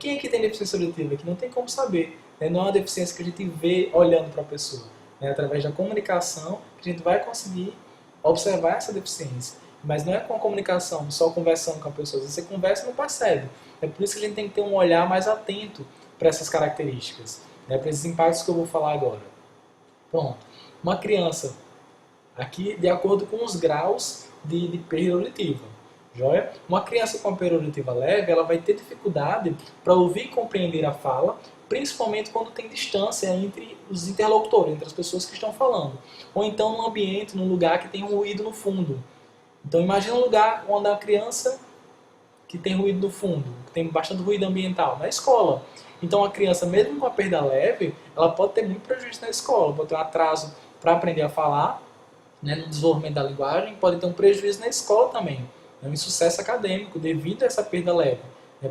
Quem é que tem deficiência auditiva? Que não tem como saber. Não é uma deficiência que a gente vê olhando para a pessoa. Através da comunicação que a gente vai conseguir observar essa deficiência. Mas não é com a comunicação, só conversando com a pessoa. Você conversa e não percebe. É por isso que a gente tem que ter um olhar mais atento para essas características. Para esses impactos que eu vou falar agora. Pronto. Uma criança, aqui de acordo com os graus de perda auditiva. Joia? Uma criança com a perda auditiva leve, ela vai ter dificuldade para ouvir e compreender a fala, principalmente quando tem distância entre os interlocutores, entre as pessoas que estão falando. Ou então num ambiente, num lugar que tem um ruído no fundo. Então imagina um lugar onde a criança que tem ruído no fundo, que tem bastante ruído ambiental, na escola. Então a criança, mesmo com a perda leve, ela pode ter muito prejuízo na escola, pode ter um atraso para aprender a falar, né, no desenvolvimento da linguagem, pode ter um prejuízo na escola também. Um insucesso acadêmico devido a essa perda leve,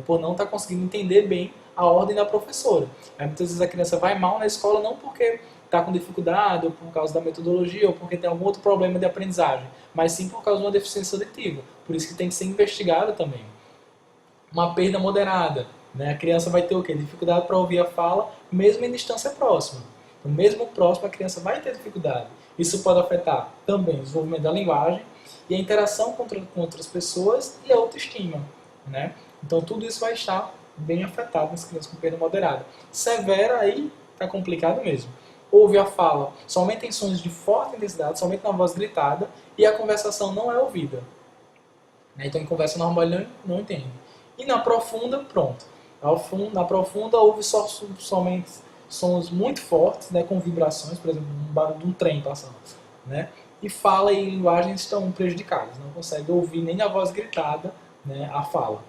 por não estar conseguindo entender bem a ordem da professora. Muitas vezes a criança vai mal na escola não porque está com dificuldade, ou por causa da metodologia, ou porque tem algum outro problema de aprendizagem, mas sim por causa de uma deficiência auditiva. Por isso que tem que ser investigada também. Uma perda moderada. A criança vai ter o quê? Dificuldade para ouvir a fala, mesmo em distância próxima. Então, mesmo próximo, a criança vai ter dificuldade. Isso pode afetar também o desenvolvimento da linguagem, e a interação com outras pessoas e a autoestima. Né? Então tudo isso vai estar bem afetado nas crianças com perda moderada. Severa aí está complicado mesmo. Ouve a fala somente em sons de forte intensidade, somente na voz gritada, e a conversação não é ouvida. Então em conversa normal ele não entende. E na profunda, pronto. Na profunda ouve somente sons muito fortes, né, com vibrações, por exemplo, um barulho de um trem passando. Né? E fala e linguagem estão prejudicadas, não consegue ouvir nem a voz gritada, né, a fala.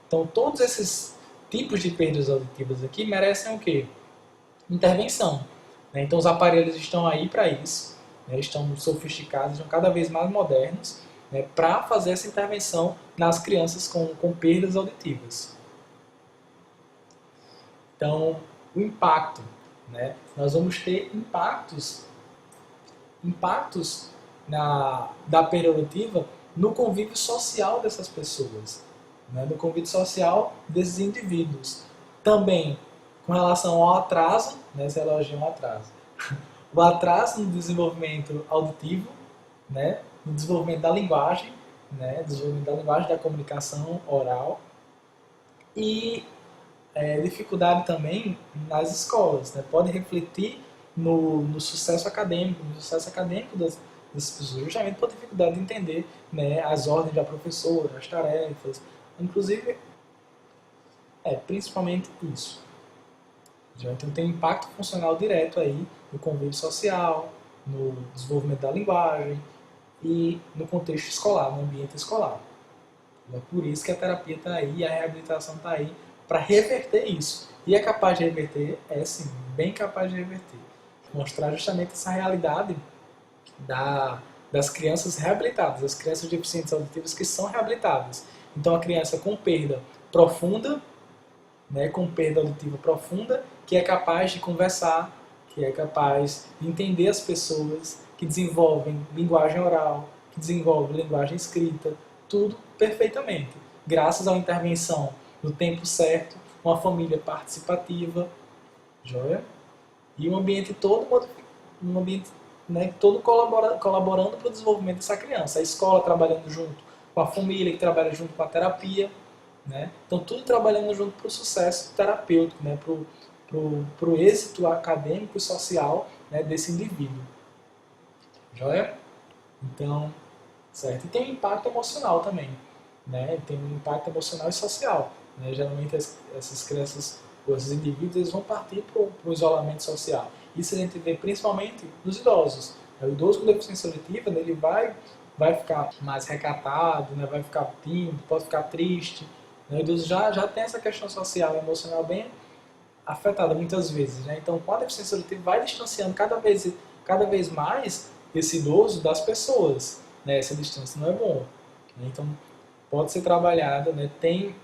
Então todos esses tipos de perdas auditivas aqui merecem o quê? Intervenção. Né? Então os aparelhos estão aí para isso, né, estão sofisticados, estão cada vez mais modernos, né, para fazer essa intervenção nas crianças com perdas auditivas. Então o impacto, né, nós vamos ter impactos da perda auditiva no convívio social dessas pessoas, né? No convívio social desses indivíduos. Também com relação ao atraso, né? Se elogia um atraso. O atraso no desenvolvimento auditivo, né? No desenvolvimento da linguagem, né? Desenvolvimento da linguagem, da comunicação oral. E dificuldade também nas escolas, né? Pode refletir no sucesso acadêmico, das pessoas, justamente por dificuldade de entender, né, as ordens da professora, as tarefas, inclusive, principalmente isso. Então tem um impacto funcional direto aí no convívio social, no desenvolvimento da linguagem e no contexto escolar, no ambiente escolar. É por isso que a terapia está aí, a reabilitação está aí para reverter isso. E é capaz de reverter? É sim, bem capaz de reverter. Mostrar justamente essa realidade das crianças reabilitadas, das crianças deficientes auditivas que são reabilitadas. Então a criança com perda profunda, né, com perda auditiva profunda, que é capaz de conversar, que é capaz de entender as pessoas, que desenvolvem linguagem oral, que desenvolvem linguagem escrita, tudo perfeitamente, graças à intervenção no tempo certo, uma família participativa, joia? E um ambiente todo um ambiente, né, todo colaborando para o desenvolvimento dessa criança. A escola trabalhando junto com a família, que trabalha junto com a terapia, né? Então tudo trabalhando junto para o sucesso terapêutico, né? Para o êxito acadêmico e social, né, desse indivíduo. Joia? Então, certo? E tem um impacto emocional também, né? Tem um impacto emocional e social, né? Geralmente essas crianças, ou esses indivíduos, eles vão partir para o isolamento social. Isso a gente vê principalmente nos idosos. O idoso com deficiência auditiva, né, ele vai ficar mais recatado, né? Vai ficar tímido, pode ficar triste. Né? O idoso já tem essa questão social e emocional bem afetada muitas vezes. Né? Então, com a deficiência auditiva, vai distanciando cada vez mais esse idoso das pessoas. Né? Essa distância não é bom. Né? Então, pode ser trabalhada, né? Tem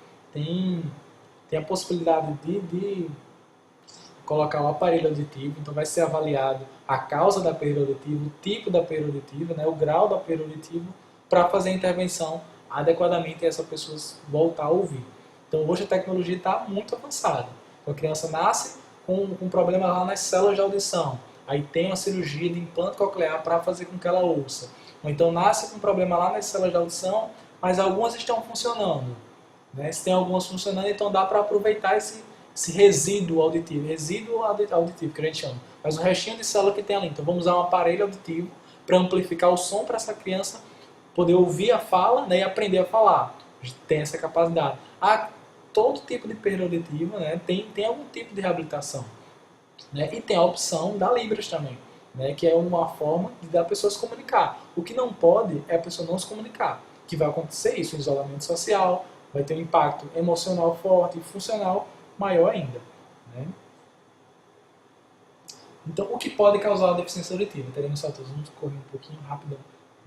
a possibilidade de colocar o aparelho auditivo, então vai ser avaliado a causa da perda auditiva, o tipo da perda auditiva, né? O grau da perda auditiva, para fazer a intervenção adequadamente e essa pessoa voltar a ouvir. Então hoje a tecnologia está muito avançada. Então, a criança nasce com um problema lá nas células de audição, aí tem uma cirurgia de implante coclear para fazer com que ela ouça. Ou então nasce com um problema lá nas células de audição, mas algumas estão funcionando. Né? Se tem algumas funcionando, então dá para aproveitar esse resíduo auditivo que a gente chama, mas o restinho de célula que tem ali. Então vamos usar um aparelho auditivo para amplificar o som para essa criança poder ouvir a fala, né, e aprender a falar. A gente tem essa capacidade. Todo tipo de perda auditiva, né, tem algum tipo de reabilitação. Né? E tem a opção da Libras também, né, que é uma forma da pessoa se comunicar. O que não pode é a pessoa não se comunicar, que vai acontecer isso, isolamento social, vai ter um impacto emocional forte e funcional maior ainda. Né? Então, o que pode causar a deficiência auditiva? Teremos fatores, vamos correr um pouquinho rápido,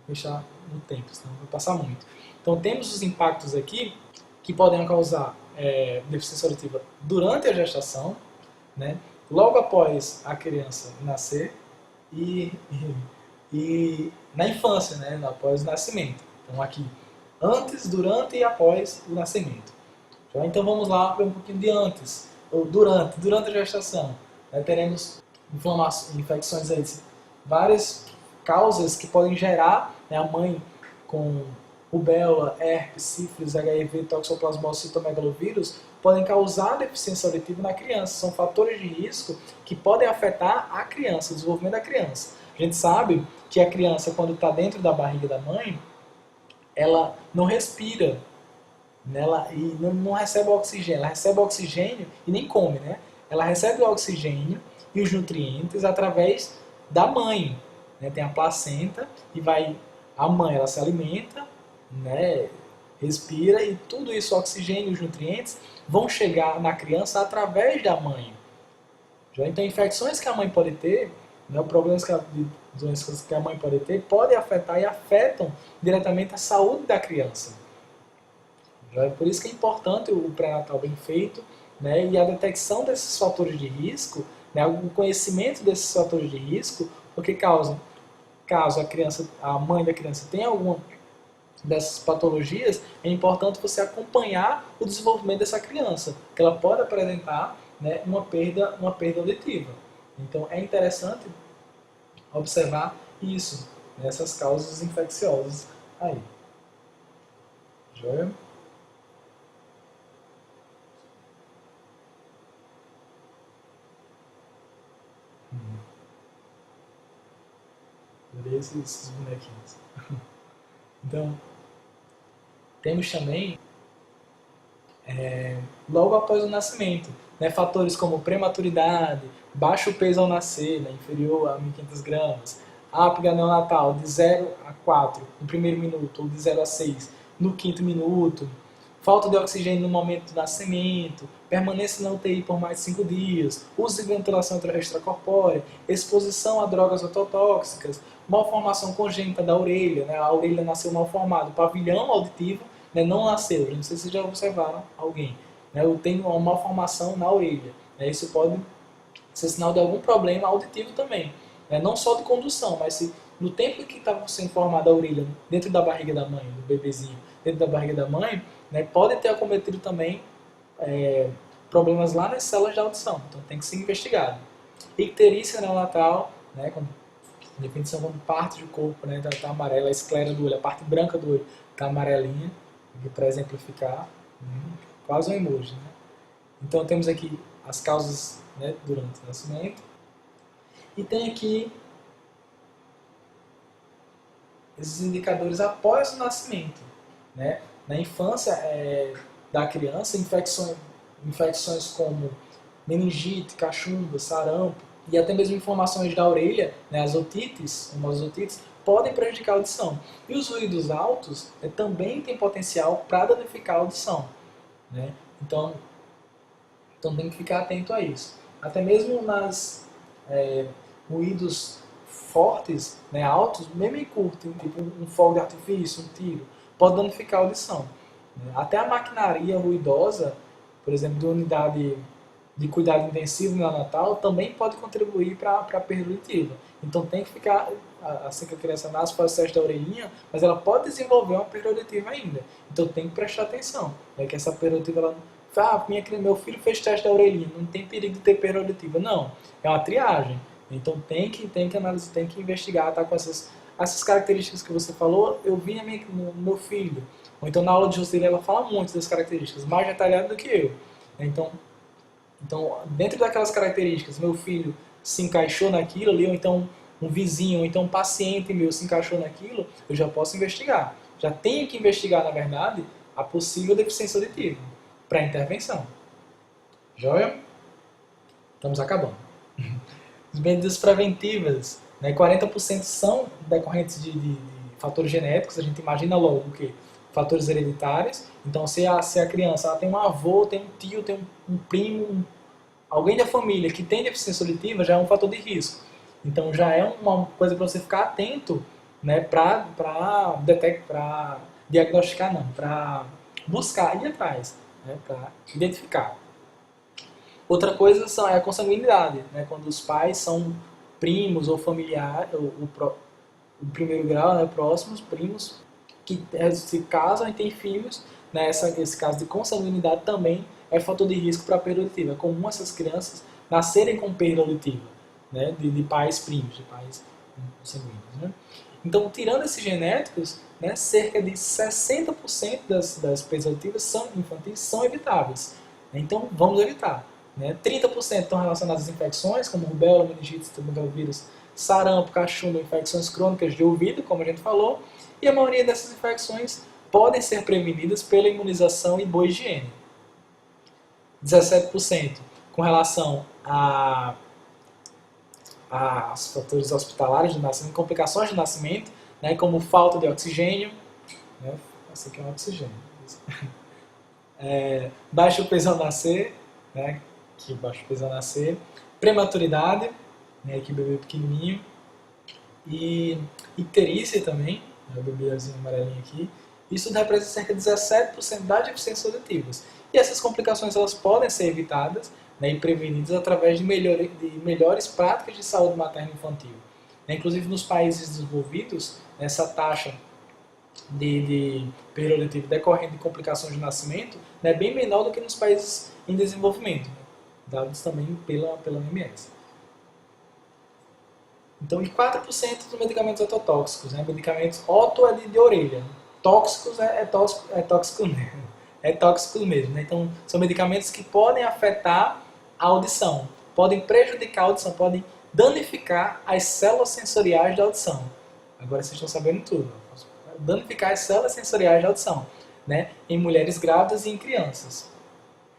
fechar no tempo, senão vai passar muito. Então, temos os impactos aqui que podem causar deficiência auditiva durante a gestação, né? Logo após a criança nascer e na infância, né? Após o nascimento. Então, aqui, antes, durante e após o nascimento. Então vamos lá para um pouquinho de antes, ou durante a gestação. Né, teremos infecções aí, várias causas que podem gerar, né, a mãe com rubéola, herpes, sífilis, HIV, toxoplasmose, citomegalovírus, podem causar deficiência auditiva na criança. São fatores de risco que podem afetar a criança, o desenvolvimento da criança. A gente sabe que a criança, quando está dentro da barriga da mãe, ela não respira, e não recebe oxigênio. Ela recebe oxigênio e nem come, né? Ela recebe o oxigênio e os nutrientes através da mãe. Né? Tem a placenta e a mãe ela se alimenta, né? Respira e tudo isso, o oxigênio e os nutrientes, vão chegar na criança através da mãe. Então, infecções que a mãe pode ter, né? Problemas de doenças que a mãe pode ter, podem afetar e afetam diretamente a saúde da criança. É por isso que é importante o pré-natal bem feito, né, e a detecção desses fatores de risco, né, o conhecimento desses fatores de risco, porque caso a mãe da criança tenha alguma dessas patologias, é importante você acompanhar o desenvolvimento dessa criança, que ela pode apresentar, né, uma perda auditiva. Então é interessante observar isso, né, essas causas infecciosas aí. Joia? Adorei esses bonequinhos. Então, temos também, logo após o nascimento, né, fatores como prematuridade, baixo peso ao nascer, né, inferior a 1.500 gramas, apga neonatal de 0 a 4 no primeiro minuto, ou de 0 a 6 no quinto minuto, falta de oxigênio no momento do nascimento, permanência na UTI por mais de 5 dias, uso de ventilação extracorpórea, exposição a drogas ototóxicas, malformação congênita da orelha, né? A orelha nasceu mal formada, o pavilhão auditivo, né, não nasceu, não sei se vocês já observaram alguém, né? Eu tenho uma malformação na orelha, né? Isso pode ser sinal de algum problema auditivo também, né? Não só de condução, mas se no tempo que estava sendo formada a orelha dentro da barriga da mãe, do bebezinho, dentro da barriga da mãe, né, pode ter acometido também problemas lá nas células de audição, então tem que ser investigado. Icterícia neonatal, né, com definição como parte do corpo, né, tá amarela, a esclera do olho, a parte branca do olho está amarelinha, para exemplificar, quase um emoji. Né? Então temos aqui as causas, né, durante o nascimento, e tem aqui esses indicadores após o nascimento. Né? Na infância da criança, infecções como meningite, cachumba, sarampo e até mesmo inflamações da orelha, né, as otites, podem prejudicar a audição. E os ruídos altos também têm potencial para danificar a audição. Né? Então tem que ficar atento a isso. Até mesmo nas ruídos fortes, né, altos, mesmo em curto, tipo um fogo de artifício, um tiro, pode danificar a audição. Né? Até a maquinaria ruidosa, por exemplo, de unidade de cuidado intensivo neonatal, também pode contribuir para a perda auditiva. Então tem que ficar, assim que a criança nasce, faz o teste da orelhinha, mas ela pode desenvolver uma perda auditiva ainda. Então tem que prestar atenção, né, que essa perda auditiva, ela meu filho fez teste da orelhinha, não tem perigo de ter perda auditiva. Não, é uma triagem. Então tem que analisar, tem que investigar, tá, com essas características que você falou, eu vi no meu filho. Ou então na aula de Joseli ela fala muito das características, mais detalhado do que eu. Então, dentro daquelas características, meu filho se encaixou naquilo ali, ou então um vizinho, ou então um paciente meu se encaixou naquilo, eu já posso investigar. Já tenho que investigar, na verdade, a possível deficiência auditiva para intervenção. Joia? Estamos acabando. As medidas preventivas, né, 40% são decorrentes de fatores genéticos, a gente imagina logo o quê? Fatores hereditários. Então, se a criança tem um avô, tem um tio, tem um primo, alguém da família que tem deficiência auditiva, já é um fator de risco. Então, já é uma coisa para você ficar atento, né, para diagnosticar, não, para buscar, ir atrás, né, para identificar. Outra coisa é a consanguinidade, né, quando os pais são primos ou familiares, o primeiro grau, né, próximos, primos, que se casam e têm filhos, né, esse caso de consanguinidade também é fator de risco para a perda auditiva. É comum essas crianças nascerem com perda auditiva, né, de pais primos, de pais sanguíneos. Né? Então, tirando esses genéticos, né, cerca de 60% das perdas auditivas infantis são evitáveis. Então, vamos evitar. Né? 30% estão relacionadas às infecções, como rubéola, meningite, citomegavírus, sarampo, cachumba, infecções crônicas de ouvido, como a gente falou, e a maioria dessas infecções podem ser prevenidas pela imunização e boa higiene. 17% com relação aos fatores hospitalares de nascimento, complicações de nascimento, né, como falta de oxigênio, né, esse aqui é um oxigênio, baixo peso ao nascer, né, que baixo peso ao nascer, prematuridade, né, que bebê pequenininho, e icterícia também, né, o bebezinho amarelinho aqui. Isso representa cerca de 17% das deficiências auditivas. E essas complicações elas podem ser evitadas, né, e prevenidas através de melhores práticas de saúde materna e infantil. Inclusive nos países desenvolvidos, essa taxa de perda auditiva decorrente de complicações de nascimento, né, é bem menor do que nos países em desenvolvimento, né, dados também pela OMS. Então, e 4% dos medicamentos ototóxicos, né, medicamentos oto é de orelha, tóxicos é tóxico mesmo. É tóxico mesmo. Né? Então, são medicamentos que podem afetar a audição, podem prejudicar a audição, podem danificar as células sensoriais da audição. Agora vocês estão sabendo tudo. Danificar as células sensoriais da audição, né? Em mulheres grávidas e em crianças.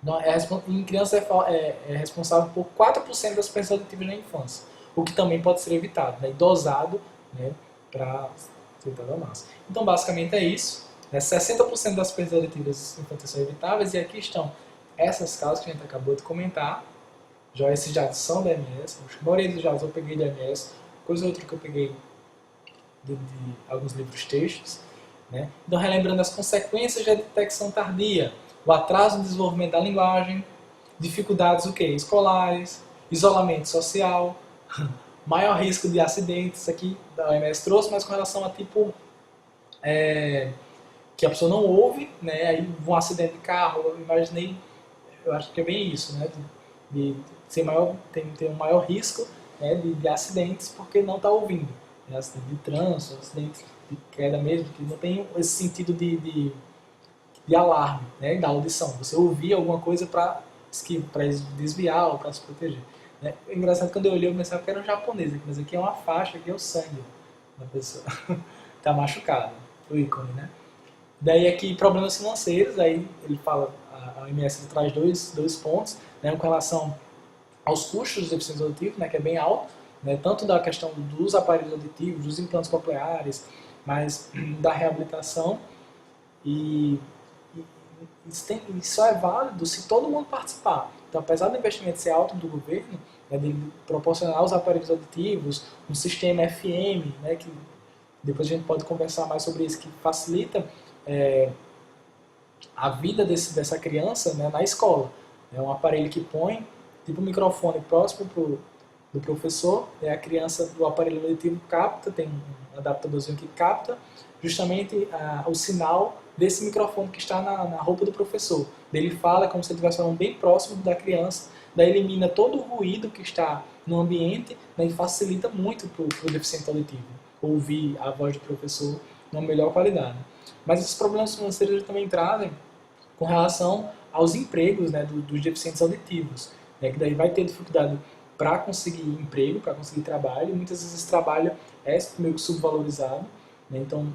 Então, em crianças é responsável por 4% das perdas auditivas na infância, o que também pode ser evitado, né? E dosado, né, para evitar a massa. Então, basicamente é isso. Né? 60% das perdas auditivas infantis são evitáveis, e aqui estão essas causas que a gente acabou de comentar. Já esses dados são da MS, a maioria dos dados eu peguei da MS, coisa outra que eu peguei de alguns livros textos. Né? Então, relembrando as consequências da detecção tardia, o atraso no desenvolvimento da linguagem, dificuldades o quê? Escolares, isolamento social, maior risco de acidentes, aqui da OMS trouxe, mas com relação a tipo que a pessoa não ouve, né? Aí um acidente de carro, eu imaginei, eu acho que é bem isso, né? De ser maior, ter um maior risco, né? de acidentes porque não está ouvindo. Né? Acidente de trânsito, acidente de queda mesmo, que não tem esse sentido de alarme, né? Da audição. Você ouvir alguma coisa para desviar ou para se proteger. Né? É engraçado, quando eu olhei, eu pensava que era um japonês, mas aqui é uma faixa, aqui é o sangue da pessoa. Está machucado, o ícone, né? Daí aqui, problemas financeiros, aí ele fala, a OMS traz dois pontos, né, com relação aos custos dos deficientes auditivos, né, que é bem alto, né, tanto da questão dos aparelhos auditivos, dos implantes cocleares, mas da reabilitação, e isso é válido se todo mundo participar. Então, apesar do investimento ser alto do governo, né, de proporcionar os aparelhos auditivos, um sistema FM, né, que depois a gente pode conversar mais sobre isso, que facilita a vida dessa criança, né, na escola. É um aparelho que põe tipo um microfone próximo do professor, a criança do aparelho auditivo capta, tem um adaptadorzinho que capta justamente o sinal desse microfone que está na roupa do professor. Ele fala como se ele estivesse falando bem próximo da criança, daí elimina todo o ruído que está no ambiente, né, e facilita muito para o deficiente auditivo ouvir a voz do professor numa melhor qualidade. Mas esses problemas financeiros também trazem com relação aos empregos, né, dos deficientes auditivos, né, que daí vai ter dificuldade para conseguir emprego, para conseguir trabalho, e muitas vezes esse trabalho é meio que subvalorizado, né, então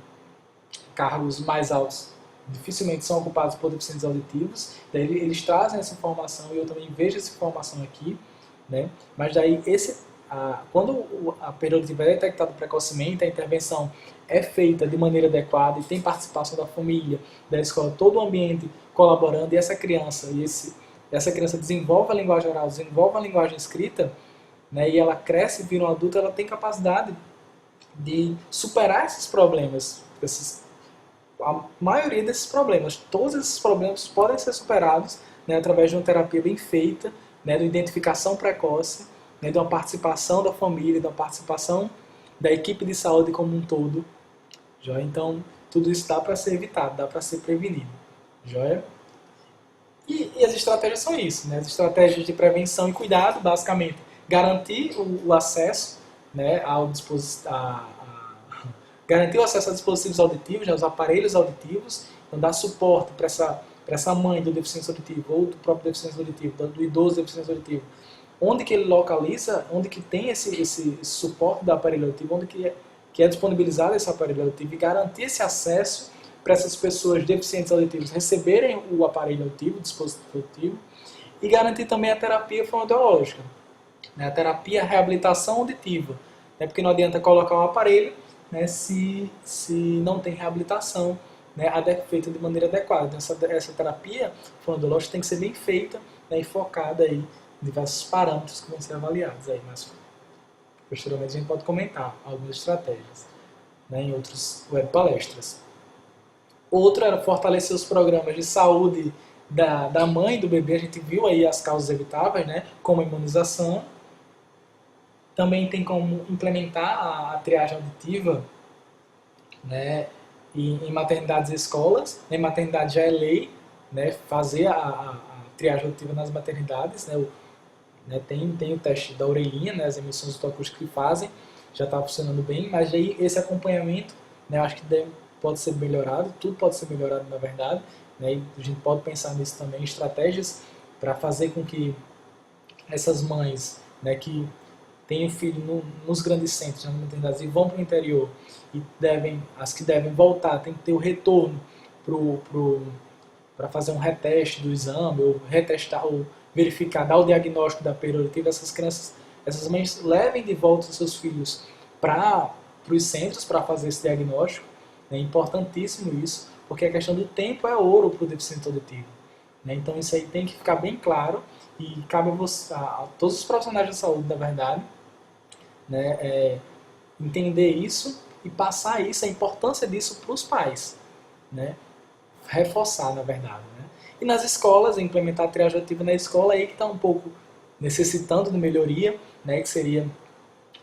cargos mais altos dificilmente são ocupados por deficientes auditivos, daí eles trazem essa informação e eu também vejo essa informação aqui, né, mas daí quando a perda auditiva é detectada precocemente, a intervenção é feita de maneira adequada e tem participação da família, da escola, todo o ambiente colaborando, e essa criança desenvolve a linguagem oral, desenvolve a linguagem escrita, né, e ela cresce e vira um adulto, ela tem capacidade de superar esses problemas, a maioria desses problemas, todos esses problemas podem ser superados, né, através de uma terapia bem feita, né, de identificação precoce, né, de uma participação da família, de uma participação da equipe de saúde como um todo. Joia? Então, tudo isso dá para ser evitado, dá para ser prevenido. Joia? E as estratégias são isso, né? As estratégias de prevenção e cuidado, basicamente, garantir o acesso, né, garantir o acesso a dispositivos auditivos, né, aos aparelhos auditivos, então dar suporte para essa mãe do deficiente auditivo ou do próprio deficiente auditivo, do idoso deficiente auditivo, onde que ele localiza, onde que tem esse suporte do aparelho auditivo, onde que é disponibilizado esse aparelho auditivo, e garantir esse acesso para essas pessoas deficientes auditivos receberem o aparelho auditivo, o dispositivo auditivo, e garantir também a terapia fonoaudiológica, né, a terapia, a reabilitação auditiva, né, porque não adianta colocar um aparelho, né, se não tem reabilitação, né, feita de maneira adequada. Então, essa terapia fonoaudiológica tem que ser bem feita, né, e focada aí em diversos parâmetros que vão ser avaliados aí, mas posteriormente a gente pode comentar algumas estratégias, né, em outras web palestras. Outro era fortalecer os programas de saúde da mãe e do bebê. A gente viu aí as causas evitáveis, né, como a imunização. Também tem como implementar a triagem auditiva, né, em maternidades e escolas. Em maternidade já é lei, né, fazer a triagem auditiva nas maternidades, né, tem o teste da orelhinha, né, as emissões otoacústicas que fazem, já está funcionando bem, mas aí esse acompanhamento, né, eu acho que pode ser melhorado, tudo pode ser melhorado na verdade, né, e a gente pode pensar nisso também, estratégias para fazer com que essas mães, né, que têm um filho nos grandes centros, nas maternidades, e vão para o interior, e as que devem voltar, tem que ter o retorno para fazer um reteste do exame, ou retestar, ou verificar, dar o diagnóstico da perda auditiva. Essas mães levem de volta os seus filhos para os centros para fazer esse diagnóstico, É importantíssimo isso, porque a questão do tempo é ouro para o deficiente auditivo. Né? Então isso aí tem que ficar bem claro e cabe a todos os profissionais de saúde, na verdade, né, entender isso e passar isso, a importância disso para os pais. Né? Reforçar, na verdade. Né? E nas escolas, implementar a triagem auditiva na escola, aí que está um pouco necessitando de melhoria, né, que seria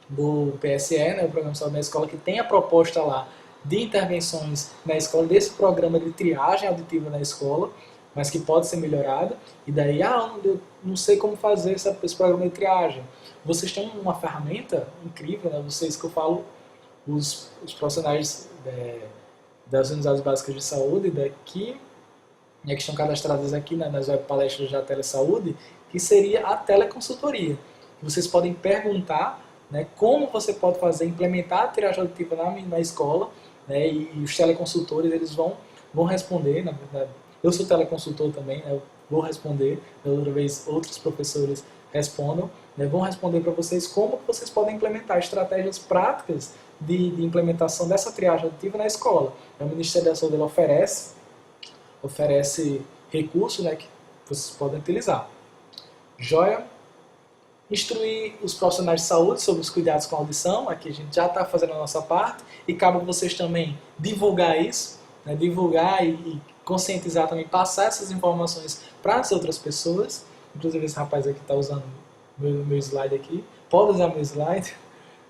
do PSE, né, o Programa de Saúde na Escola, que tem a proposta lá de intervenções na escola, desse programa de triagem auditiva na escola, mas que pode ser melhorado. E daí, eu não sei como fazer esse programa de triagem. Vocês têm uma ferramenta incrível, né, vocês que eu falo, os profissionais das unidades básicas de saúde daqui, que estão cadastradas aqui nas web palestras da Telesaúde, que seria a teleconsultoria. Vocês podem perguntar, né, como você pode fazer, implementar a triagem auditiva na escola, né, e os teleconsultores eles vão responder, na verdade. Eu sou teleconsultor também, né, eu vou responder, outra vez outros professores respondam, né, vão responder para vocês como vocês podem implementar estratégias práticas de implementação dessa triagem auditiva na escola. O Ministério da Saúde oferece recursos, né, que vocês podem utilizar. Joia? Instruir os profissionais de saúde sobre os cuidados com a audição, aqui a gente já está fazendo a nossa parte, e cabe a vocês também divulgar isso, né, divulgar e conscientizar também, passar essas informações para as outras pessoas. Inclusive esse rapaz aqui está usando meu slide aqui, pode usar meu slide.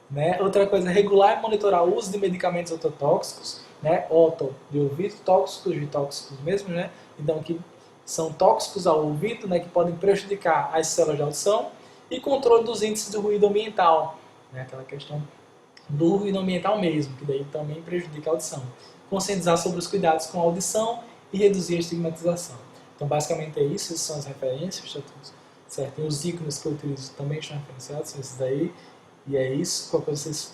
Né? Outra coisa, regular e monitorar o uso de medicamentos ototóxicos, né? Oto de ouvido, tóxicos de tóxicos mesmo, né? Então que são tóxicos ao ouvido, né? Que podem prejudicar as células de audição, e controle dos índices de ruído ambiental, né? Aquela questão do ruído ambiental mesmo, que daí também prejudica a audição. Conscientizar sobre os cuidados com a audição e reduzir a estigmatização. Então basicamente é isso, essas são as referências, certo? E os ícones que eu utilizo também estão referenciados, são esses daí. E é isso, qualquer coisa vocês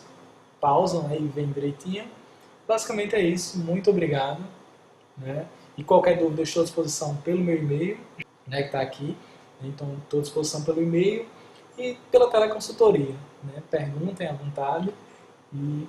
pausam aí e veem direitinho. Basicamente é isso, muito obrigado. Né? E qualquer dúvida eu estou à disposição pelo meu e-mail, né, que está aqui. Então estou à disposição pelo e-mail e pela teleconsultoria. Né? Perguntem à vontade e